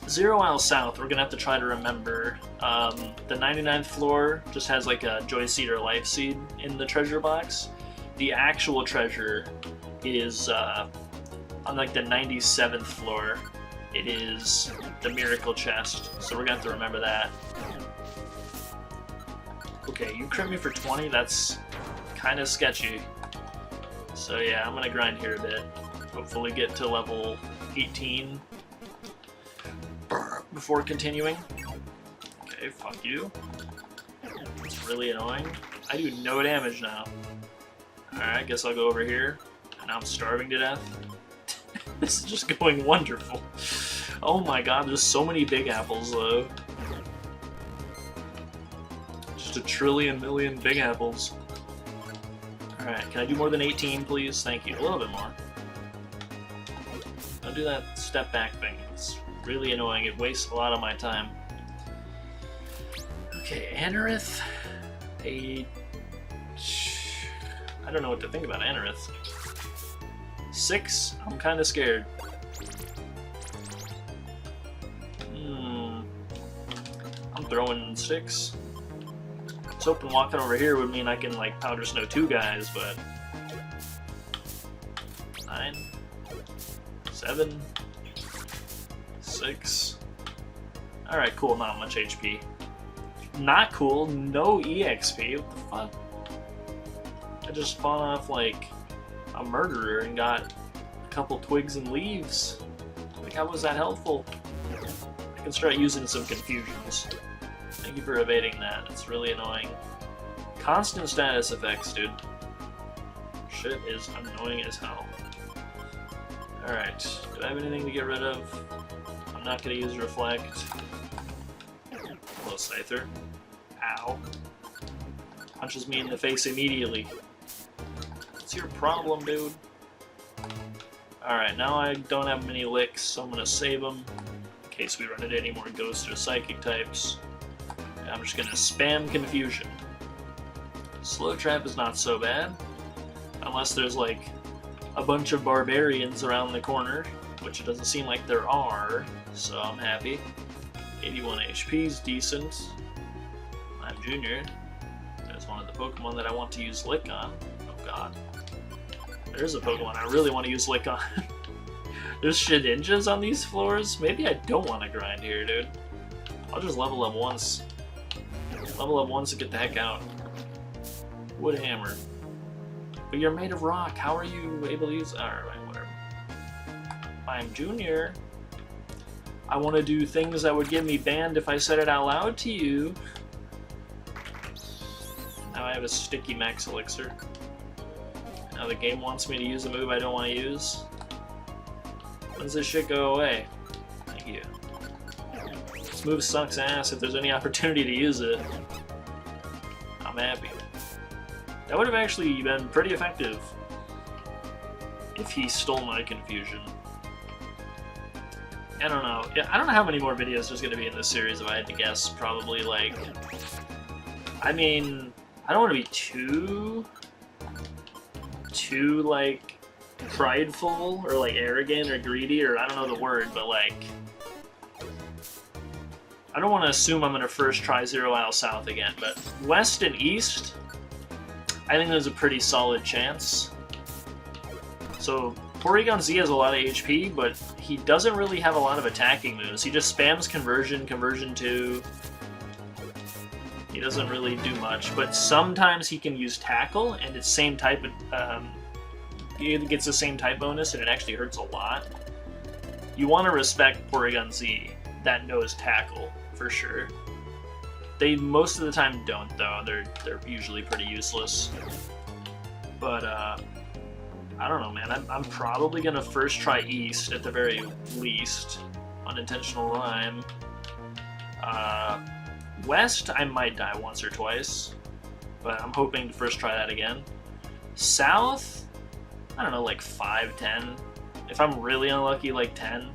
0 Isle South, we're gonna have to try to remember. The 99th floor just has like a Joy Seed or Life Seed in the treasure box. The actual treasure is on like the 97th floor. It is the Miracle Chest, so we're gonna have to remember that. Okay, you crit me for 20, that's kind of sketchy. So yeah, I'm gonna grind here a bit. Hopefully get to level 18 before continuing. Okay, fuck you. It's really annoying. I do no damage now. Alright, I guess I'll go over here. And now I'm starving to death. This is just going wonderful. Oh my god, there's so many big apples though. Just a trillion million big apples. Alright, can I do more than 18 please? Thank you. A little bit more. Don't do that step back thing. It's really annoying. It wastes a lot of my time. Okay, Anorith. I don't know what to think about Anorith. 6? I'm kind of scared. I'm throwing 6. I was hoping walking over here would mean I can like Powder Snow 2 guys, but 9, 7, 6. Alright, cool, not much HP. Not cool, no EXP, what the fuck? I just spawned off like a murderer and got a couple twigs and leaves. Like, how was that helpful? I can start using some confusions. Thank you for evading that, it's really annoying. Constant status effects, dude. Shit is annoying as hell. Alright, do I have anything to get rid of? I'm not gonna use Reflect. Hello, Scyther. Ow. Punches me in the face immediately. What's your problem, dude? Alright, now I don't have many licks, so I'm gonna save them in case we run into any more ghost or psychic types. And I'm just gonna spam Confusion. Slow Trap is not so bad, unless there's like a bunch of barbarians around the corner, which it doesn't seem like there are, so I'm happy. 81 HP is decent. I'm Junior. There's one of the Pokemon that I want to use Lick on. Oh god. There's a Pokemon I really want to use Lick on. There's Shedinjas on these floors? Maybe I don't want to grind here, dude. I'll just level up once. Level up once and get the heck out. Wood Hammer. But you're made of rock. How are you able to use... Alright, whatever. I'm Junior. I want to do things that would get me banned if I said it out loud to you. Now I have a sticky max elixir. Now the game wants me to use a move I don't want to use. When's this shit go away? Thank you. This move sucks ass. If there's any opportunity to use it, I'm happy. That would have actually been pretty effective if he stole my confusion. I don't know. Yeah, I don't know how many more videos there's going to be in this series if I had to guess. Probably like... I mean, I don't want to be too like prideful or like arrogant or greedy, or I don't know the word, but like I don't want to assume I'm going to first try Zero Isle South again, but West and East, I think there's a pretty solid chance. So Porygon Z has a lot of HP, but he doesn't really have a lot of attacking moves. He just spams Conversion, Conversion 2. He doesn't really do much, but sometimes he can use Tackle, and it's same type of, it gets the same type bonus, and it actually hurts a lot. You want to respect Porygon Z that knows Tackle, for sure. They most of the time don't, though. They're usually pretty useless. But, I don't know, man. I'm probably gonna first try East at the very least. Unintentional rhyme. West, I might die once or twice, but I'm hoping to first try that again. South, I don't know, like 5, 10. If I'm really unlucky, like 10.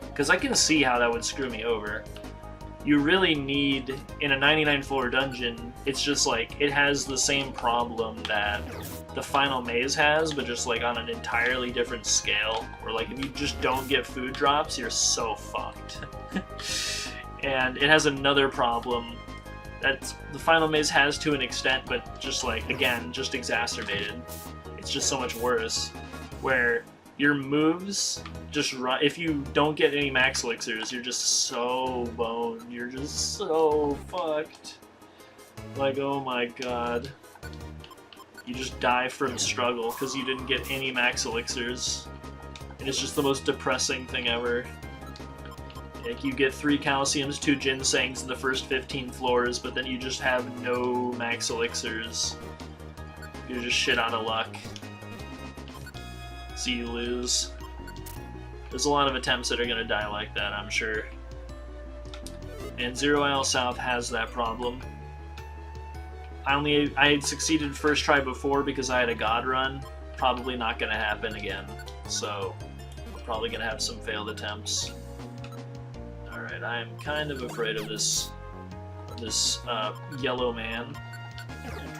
Because I can see how that would screw me over. You really need, in a 99 floor dungeon, it's just like, it has the same problem that the Final Maze has, but just like on an entirely different scale, where like if you just don't get food drops, you're so fucked. And it has another problem that the Final Maze has to an extent, but just like, again, just exacerbated. It's just so much worse, where your moves just run. If you don't get any max elixirs, you're just so boned. You're just so fucked. Like, oh my god. You just die from struggle because you didn't get any max elixirs. And it's just the most depressing thing ever. Like, you get 3 calciums, 2 ginsengs in the first 15 floors, but then you just have no max elixirs. You're just shit out of luck. So you lose. There's a lot of attempts that are gonna die like that, I'm sure. And Zero Isle South has that problem. I had succeeded first try before because I had a God run. Probably not gonna happen again. So, I'm probably gonna have some failed attempts. Alright, I'm kind of afraid of this yellow man.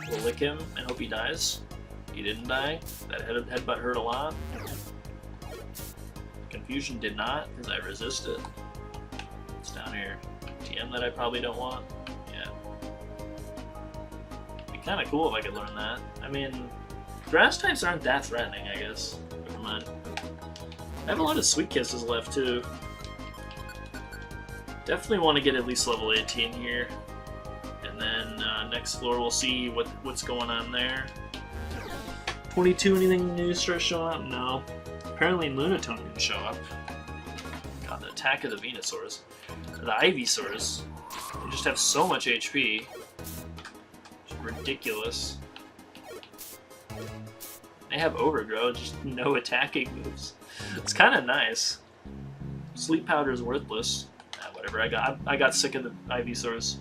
We'll lick him and hope he dies. He didn't die. That headbutt hurt a lot. Confusion did not, because I resisted. It's down here. TM that I probably don't want. Yeah. It'd be kind of cool if I could learn that. I mean, grass types aren't that threatening, I guess. Never mind. I have a lot of Sweet Kisses left, too. Definitely want to get at least level 18 here. And then next floor we'll see what's going on there. 22, anything new start showing up? No. Apparently Lunatone can show up. God, the attack of the Venusaurs. The Ivysaurs. They just have so much HP. It's ridiculous. They have Overgrow, just no attacking moves. It's kind of nice. Sleep Powder is worthless. Whatever, I got sick of the Ivysaurs.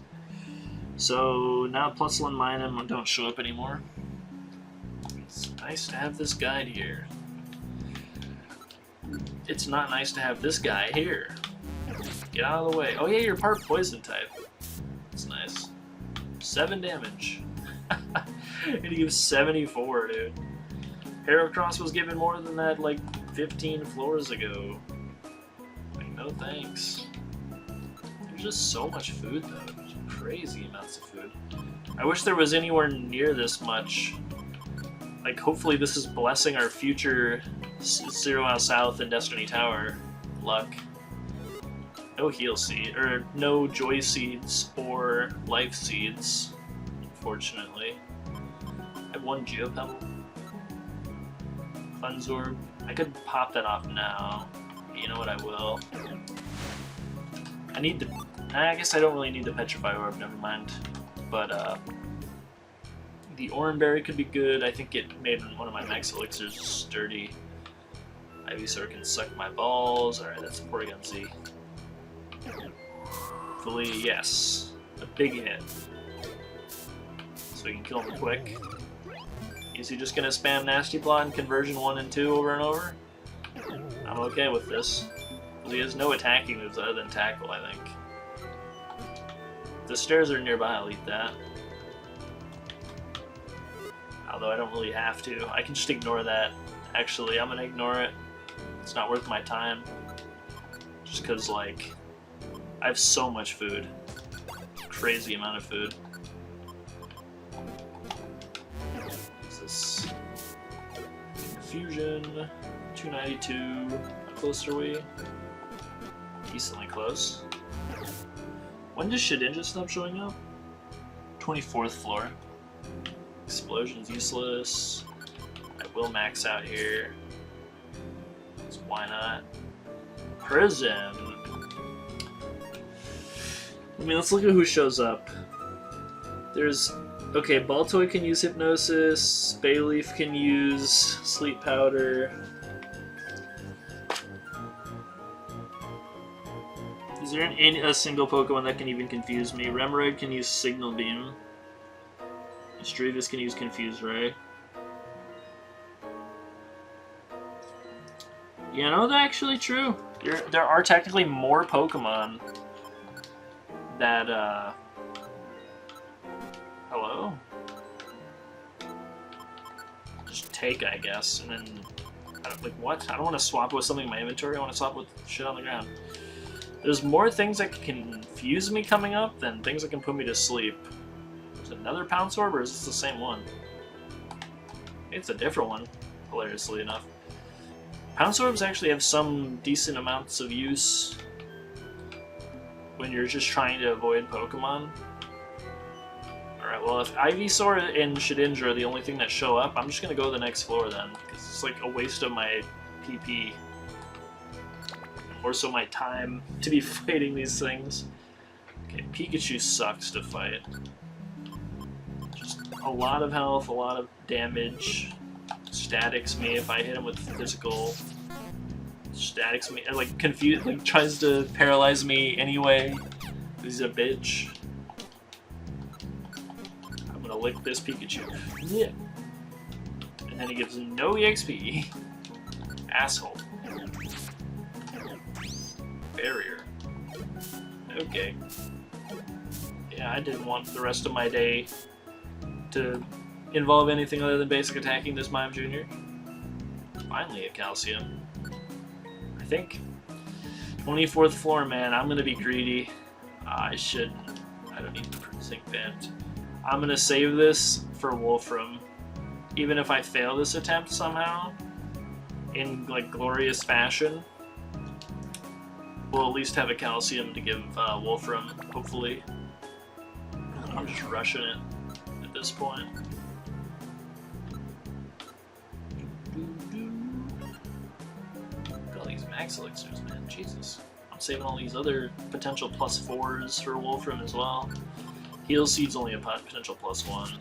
So now +1 Minun don't show up anymore. It's nice to have this guide here. It's not nice to have this guy here. Get out of the way. Oh yeah, you're part poison type. That's nice. 7 damage. And he gives 74, dude. Heracross was given more than that like 15 floors ago. Like, no thanks. There's just so much food though. There's crazy amounts of food. I wish there was anywhere near this much. Like, hopefully this is blessing our future Zero Isle South and Destiny Tower luck. No Heal Seed, or no Joy Seeds or Life Seeds, unfortunately. I have 1 Geopebble. Funzorb. I could pop that off now. You know what, I will. I need the... I guess I don't really need the Petrify Orb, never mind. But, the Oranberry could be good. I think it made one of my Max Elixirs sturdy. Ivysaur can suck my balls. Alright, that's a Porygon Z. Hopefully, yes. A big hit. So we can kill him quick. Is he just gonna spam Nasty Plot and Conversion 1 and 2 over and over? I'm okay with this. Because he has no attacking moves other than Tackle, I think. If the stairs are nearby, I'll eat that. Although I don't really have to. I can just ignore that. Actually, I'm gonna ignore it. It's not worth my time. Just because, like, I have so much food. Crazy amount of food. What's this? Fusion. 292. How close are we? Decently close. When does Shedinja stop showing up? 24th floor. Explosion's useless. I will max out here. So why not? Prism. I mean, let's look at who shows up. There's... Okay, Baltoy can use Hypnosis. Bayleaf can use Sleep Powder. Is there a single Pokemon that can even confuse me? Remoraid can use Signal Beam. Misdreavus can use Confuse Ray. You know, that's actually true. There are technically more Pokemon that, hello? Just take, I guess, and then... like, what? I don't want to swap with something in my inventory, I want to swap with shit on the ground. There's more things that can confuse me coming up than things that can put me to sleep. Is it another Pounce Orb, or is this the same one? It's a different one, hilariously enough. Pounce Orbs actually have some decent amounts of use when you're just trying to avoid Pokemon. Alright, well, if Ivysaur and Shedinja are the only thing that show up, I'm just gonna go to the next floor then, because it's like a waste of my PP. Or so my time to be fighting these things. Okay, Pikachu sucks to fight. Just a lot of health, a lot of damage. Statics me if I hit him with physical. Statics me, like tries to paralyze me anyway. He's a bitch. I'm gonna lick this Pikachu. Yeah. And then he gives no EXP. Asshole. Barrier. Okay. Yeah, I didn't want the rest of my day to involve anything other than basic attacking this Mime Jr. Finally a Calcium. I think. 24th floor, man. I'm gonna be greedy. I shouldn't. I don't need the Precinct Band. I'm gonna save this for Wolfram. Even if I fail this attempt somehow, in like glorious fashion, we'll at least have a Calcium to give Wolfram, hopefully. I'm just rushing it at this point. Look at all these Max Elixirs, man. Jesus. I'm saving all these other potential +4s for Wolfram as well. Heal Seed's only a potential +1.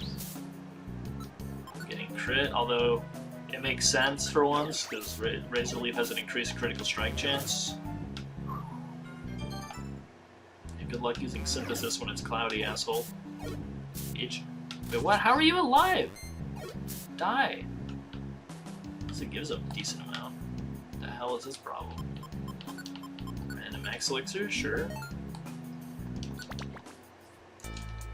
Getting crit, although it makes sense for once, because Razor Leaf has an increased critical strike chance. Good luck using Synthesis when it's cloudy, asshole. Wait, what? How are you alive? Die. So it gives a decent amount. What the hell is this problem? Random Max Elixir? Sure.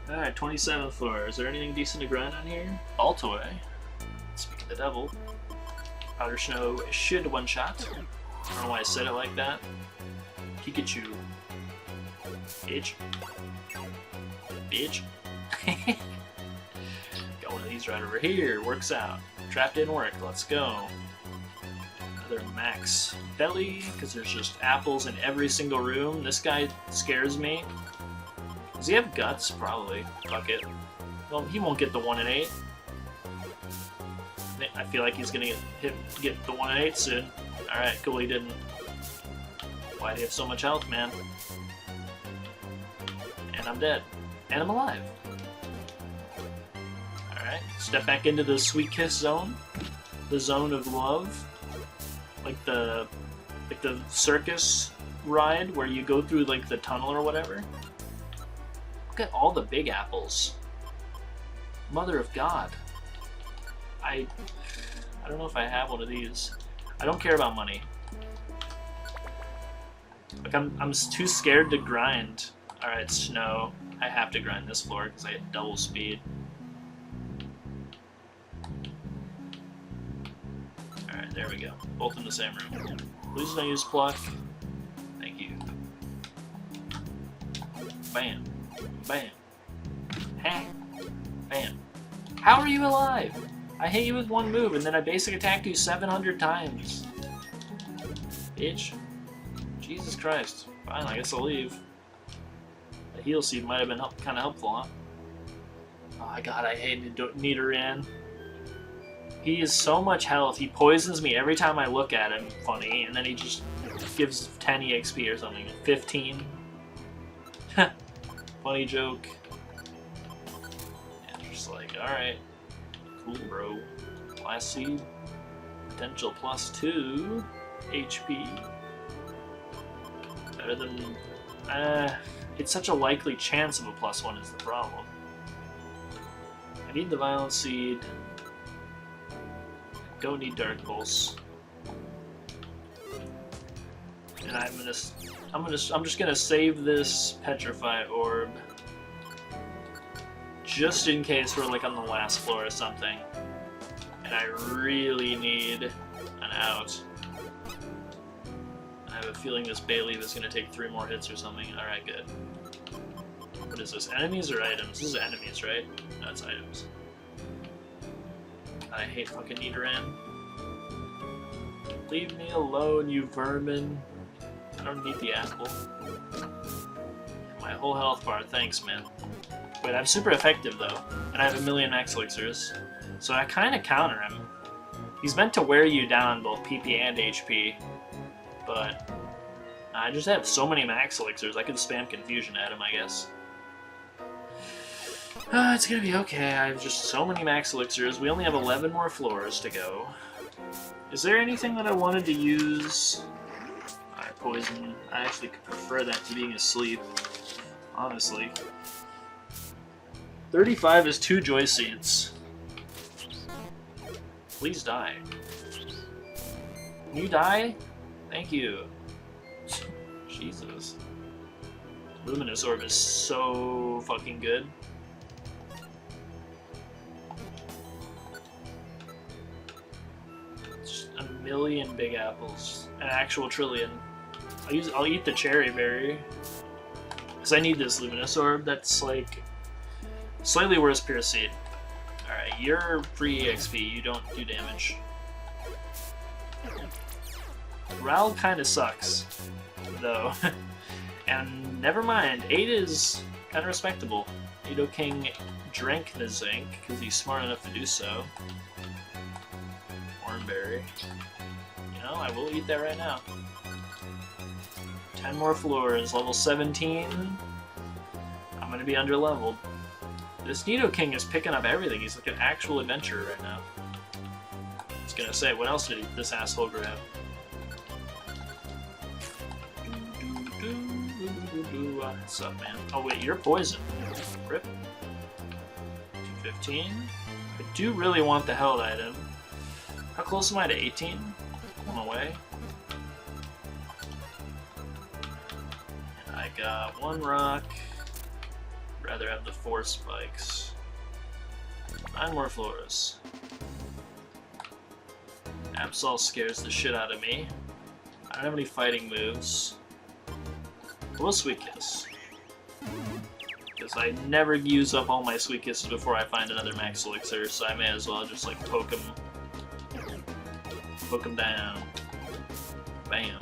Alright, 27th floor. Is there anything decent to grind on here? Baltoy. Speak of the devil. Powder Snow should one-shot. I don't know why I said it like that. Pikachu. Bitch. Bitch. Got one of these right over here. Works out. Trap didn't work. Let's go. Another Max Belly, because there's just apples in every single room. This guy scares me. Does he have guts? Probably. Fuck it. Well, he won't get the 1 in 8. I feel like he's gonna get the 1 in 8 soon. Alright, cool, he didn't. Why do you have so much health, man? And I'm dead. And I'm alive. Alright, step back into the Sweet Kiss zone. The zone of love. Like the circus ride where you go through like the tunnel or whatever. Look at all the big apples. Mother of God. I don't know if I have one of these. I don't care about money. Like I'm too scared to grind. Alright, snow. I have to grind this floor because I had double speed. Alright, there we go. Both in the same room. Please don't use pluck. Thank you. Bam. Bam. Hang. Bam. How are you alive? I hit you with one move and then I basic attacked you 700 times. Bitch. Jesus Christ. Fine, I guess I'll leave. The heal seed might have been kind of helpful, huh? Oh my god, I hate Nidoran. He has so much health. He poisons me every time I look at him, funny, and then he just gives 10 EXP or something. 15. Funny joke. And just like, alright. Cool, bro. Last seed. Potential +2 HP. Better than... it's such a likely chance of a +1 is the problem. I need the Violent Seed. Don't need Dark Pulse. And I'm just gonna save this Petrify Orb just in case we're like on the last floor or something, and I really need an out. I have a feeling this Bayleaf is gonna take 3 more hits or something. All right, good. What is this? Enemies or items? This is enemies, right? No, it's items. I hate fucking Nidoran. Leave me alone, you vermin. I don't need the apple. My whole health bar, thanks, man. Wait, I'm super effective, though. And I have 1,000,000 max elixirs. So I kind of counter him. He's meant to wear you down, both PP and HP. But I just have so many max elixirs, I could spam confusion at him, I guess. It's gonna be okay. I have just so many max elixirs. We only have 11 more floors to go. Is there anything that I wanted to use? Alright, poison. I actually could prefer that to being asleep, honestly. 35 is 2 Joy Seeds. Please die. Can you die? Thank you. Jesus. Luminous Orb is so fucking good. Just 1,000,000 big apples. An actual trillion. I'll eat the cherry berry. Because I need this Luminous Orb that's like slightly worse Pure Seed. Alright, you're free EXP, you don't do damage. Ral kinda sucks, though. And never mind, 8 is kinda respectable. Nidoking drank the zinc, because he's smart enough to do so. Oranberry. You know, I will eat that right now. 10 more floors, level 17. I'm gonna be underleveled. This Nidoking is picking up everything. He's like an actual adventurer right now. I was gonna say, what else did this asshole grab? What's up, man? Oh wait, you're poison. Rip. 215. I do really want the held item. How close am I to 18? I'm away. And I got 1 rock. Rather have the 4 spikes. 9 more floors. Absol scares the shit out of me. I don't have any fighting moves. We'll Sweet Kiss. Because I never use up all my Sweet Kisses before I find another max elixir, so I may as well just like poke him down. Bam.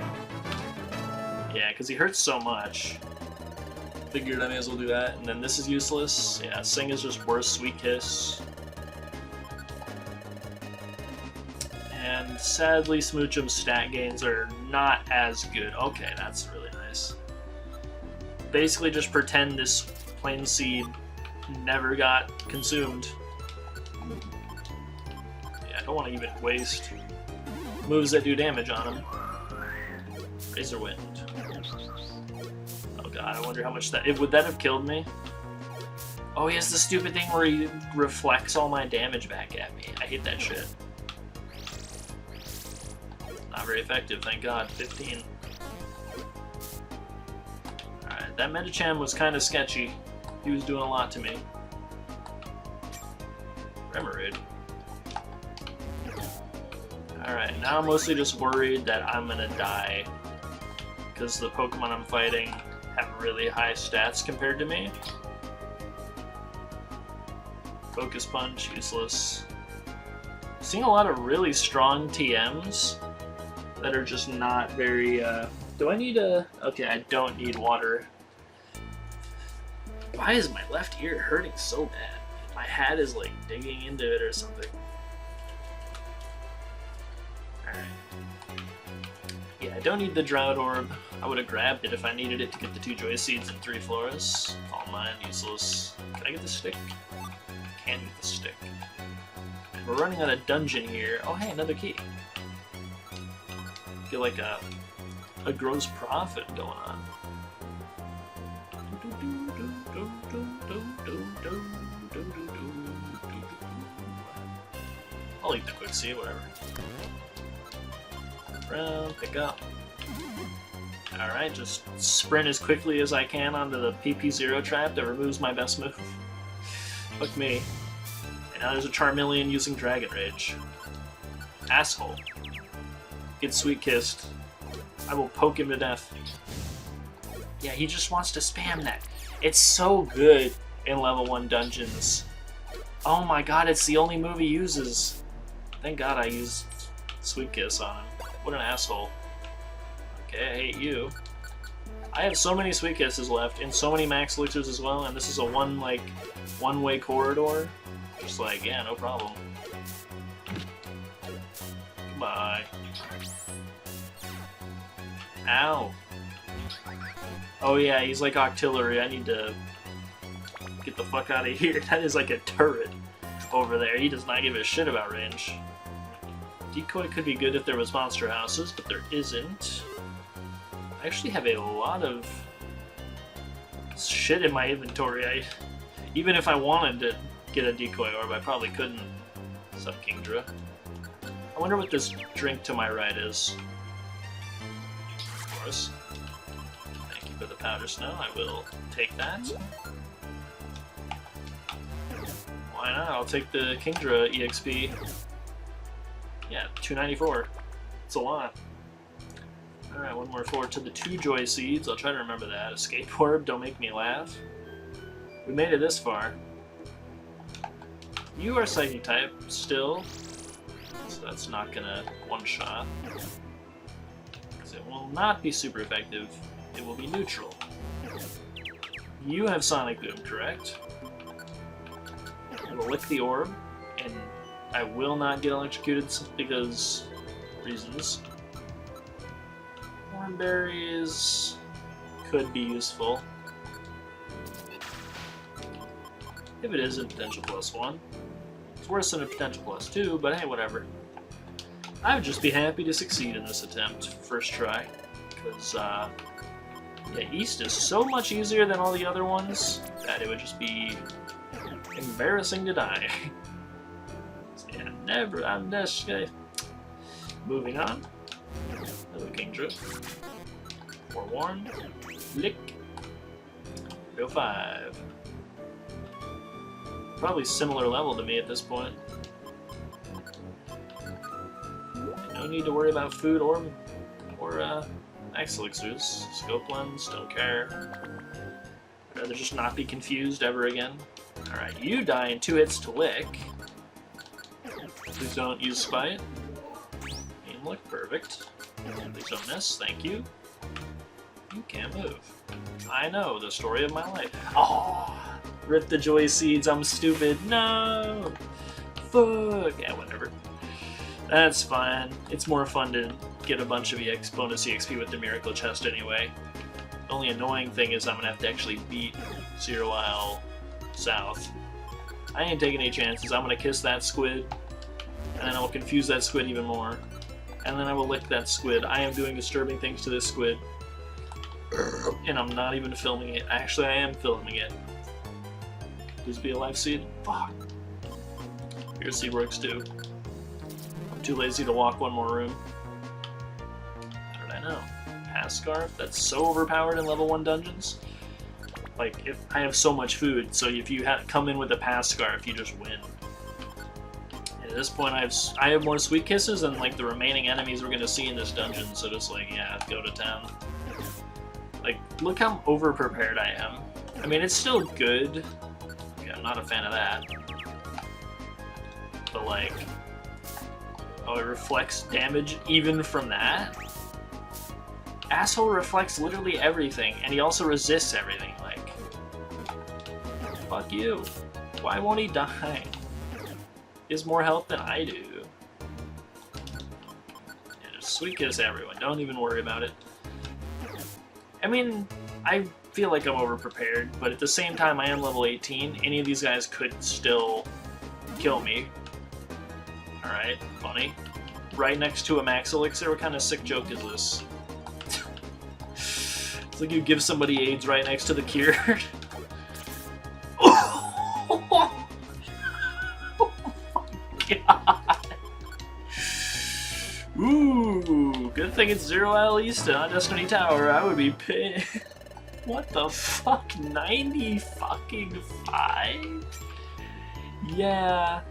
Yeah, because he hurts so much. Figured I may as well do that, and then this is useless. Yeah, Sing is just worse Sweet Kiss. And sadly, Smoochum's stat gains are not as good. Okay, that's really nice. Basically just pretend this Plain Seed never got consumed. Yeah, I don't want to even waste moves that do damage on him. Razor Wind. Oh god, I wonder how much that... would that have killed me? Oh, he has the stupid thing where he reflects all my damage back at me. I hate that shit. Not very effective, thank god. 15. Alright, that Medicham was kind of sketchy. He was doing a lot to me. Remoraid. Alright, now I'm mostly just worried that I'm gonna die. Because the Pokemon I'm fighting have really high stats compared to me. Focus Punch, useless. Seeing a lot of really strong TMs that are just not very, do I need a... Okay, I don't need water. Why is my left ear hurting so bad? My hat is like digging into it or something. Alright. Yeah, I don't need the Drought Orb. I would have grabbed it if I needed it to get the 2 Joy Seeds and 3 Floras. All mine, useless. Can I get the stick? Can get the stick. We're running out of dungeon here. Oh hey, another key. Feel like a gross profit going on. I'll eat the Quick Seed, whatever. Round, pick up. Alright, just sprint as quickly as I can onto the PP0 trap that removes my best move. Fuck me. And now there's a Charmeleon using Dragon Rage. Asshole. Get Sweet Kissed. I will poke him to death. Yeah, he just wants to spam that. It's so good in level 1 dungeons. Oh my god, it's the only move he uses. Thank god I used Sweet Kiss on him. What an asshole. Okay, I hate you. I have so many Sweet Kisses left, and so many Max Elixirs as well, and this is a one-way corridor. Just like, yeah, no problem. Goodbye. Ow. Oh yeah, he's like Octillery. I need to get the fuck out of here. That is like a turret over there. He does not give a shit about range. Decoy could be good if there was monster houses, but there isn't. I actually have a lot of shit in my inventory. Even if I wanted to get a decoy orb, I probably couldn't. Sup, Kingdra? I wonder what this drink to my right is. Of course. Thank you for the powder snow. I will take that. Why not? I'll take the Kingdra EXP. Yeah, 294. It's a lot. Alright, one more forward to the 2 Joy Seeds. I'll try to remember that. Escape Orb, don't make me laugh. We made it this far. You are Psychic type still, so that's not gonna one-shot. It will not be super effective. It will be neutral. You have Sonic Boom, correct? I will lick the orb, and I will not get electrocuted because reasons. Thornberries could be useful. If it is a potential +1. It's worse than a potential +2, but hey, whatever. I would just be happy to succeed in this attempt, first try, because yeah, East is so much easier than all the other ones that it would just be embarrassing to die. So, yeah, never. I'm just moving on. Hello, Kingdra. Forewarned. Lick. Go 5. Probably similar level to me at this point. No need to worry about food or Max Elixirs. Scope Lens, don't care. I'd rather just not be confused ever again. Alright, you die in 2 hits to lick. Please don't use Spite. Aim Lick, perfect. Please don't miss, thank you. You can't move. I know, the story of my life. Oh, rip the Joy Seeds, I'm stupid. No! Fuck! Yeah, whatever. That's fine. It's more fun to get a bunch of bonus EXP with the Miracle Chest anyway. only annoying thing is I'm gonna have to actually beat Zero Isle South. I ain't taking any chances. I'm gonna kiss that squid, and then I will confuse that squid even more. And then I will lick that squid. I am doing disturbing things to this squid. And I'm not even filming it. Actually, I am filming it. Please be a life seed. Fuck. Here's Seaworks too. I'm too lazy to walk one more room. How did I know? Pass Scarf? That's so overpowered in level 1 dungeons. Like, if I have so much food, so if you come in with a Pass Scarf, you just win. And at this point, I have more Sweet Kisses than like the remaining enemies we're gonna see in this dungeon. So just like, yeah, go to town. Like, look how over-prepared I am. I mean, it's still good. Yeah, I'm not a fan of that. But like, oh, it reflects damage even from that? Asshole reflects literally everything, and he also resists everything, like... Fuck you. Why won't he die? He has more health than I do. Yeah, just Sweet Kiss everyone, don't even worry about it. I mean, I feel like I'm over-prepared, but at the same time I am level 18, any of these guys could still kill me. Alright, funny. Right next to a Max Elixir, what kind of sick joke is this? It's like you give somebody AIDS right next to the cure. Oh my god. Ooh, good thing it's Zero Isle East on Destiny Tower. I would be pissed. What the fuck? 90 fucking 5? Yeah.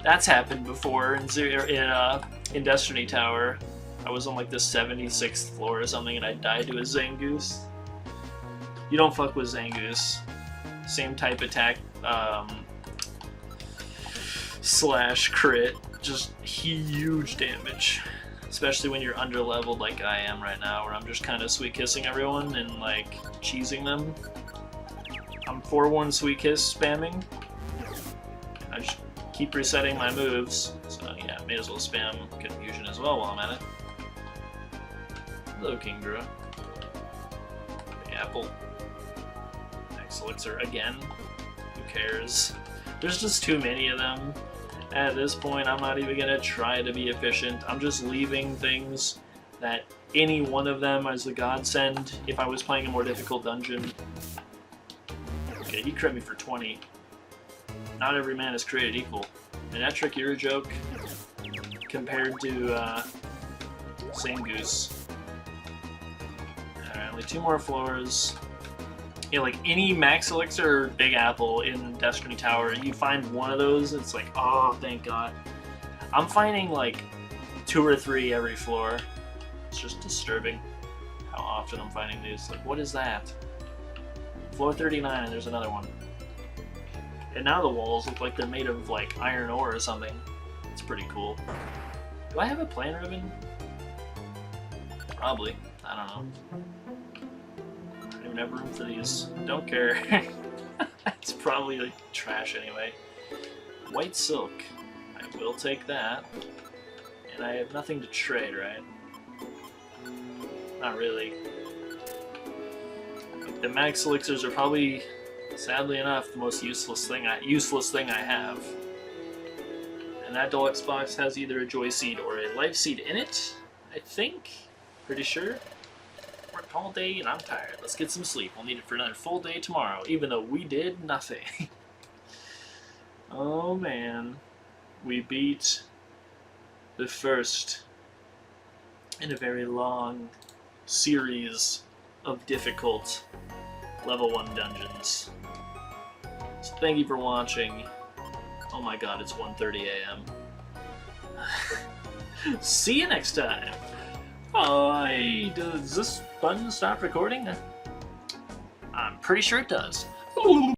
That's happened before in Destiny Tower. I was on like the 76th floor or something and I died to a Zangoose. You don't fuck with Zangoose. Same type attack, slash crit. Just huge damage. Especially when you're underleveled like I am right now, where I'm just kind of Sweet Kissing everyone and like cheesing them. I'm 4-1 Sweet Kiss spamming. I just keep resetting my moves, so yeah, may as well spam Confusion as well while I'm at it. Hello, Kingdra. Apple. Max Elixir again. Who cares? There's just too many of them. At this point, I'm not even gonna try to be efficient. I'm just leaving things that any one of them is a godsend if I was playing a more difficult dungeon. Okay, he crit me for 20. Not every man is created equal. Manetric, you're a joke compared to Zangoose. Alright, only 2 more floors. Yeah, like any Max Elixir or Big Apple in Destiny Tower, and you find one of those, it's like, oh, thank God. I'm finding like 2 or 3 every floor. It's just disturbing how often I'm finding these. Like, what is that? Floor 39, and there's another one. And now the walls look like they're made of like iron ore or something. It's pretty cool. Do I have a plan ribbon? Probably. I don't know. I don't even have room for these. Don't care. It's probably like trash anyway. White silk. I will take that. And I have nothing to trade, right? Not really. The Max Elixirs are probably, sadly enough, the most useless thing I have. And that deluxe box has either a Joy Seed or a Life Seed in it, I think. Pretty sure. Worked all day and I'm tired. Let's get some sleep. We'll need it for another full day tomorrow, even though we did nothing. Oh man. We beat the first in a very long series of difficult level 1 dungeons. So thank you for watching. Oh my god, it's 1:30 a.m. See you next time! Does this button stop recording? I'm pretty sure it does.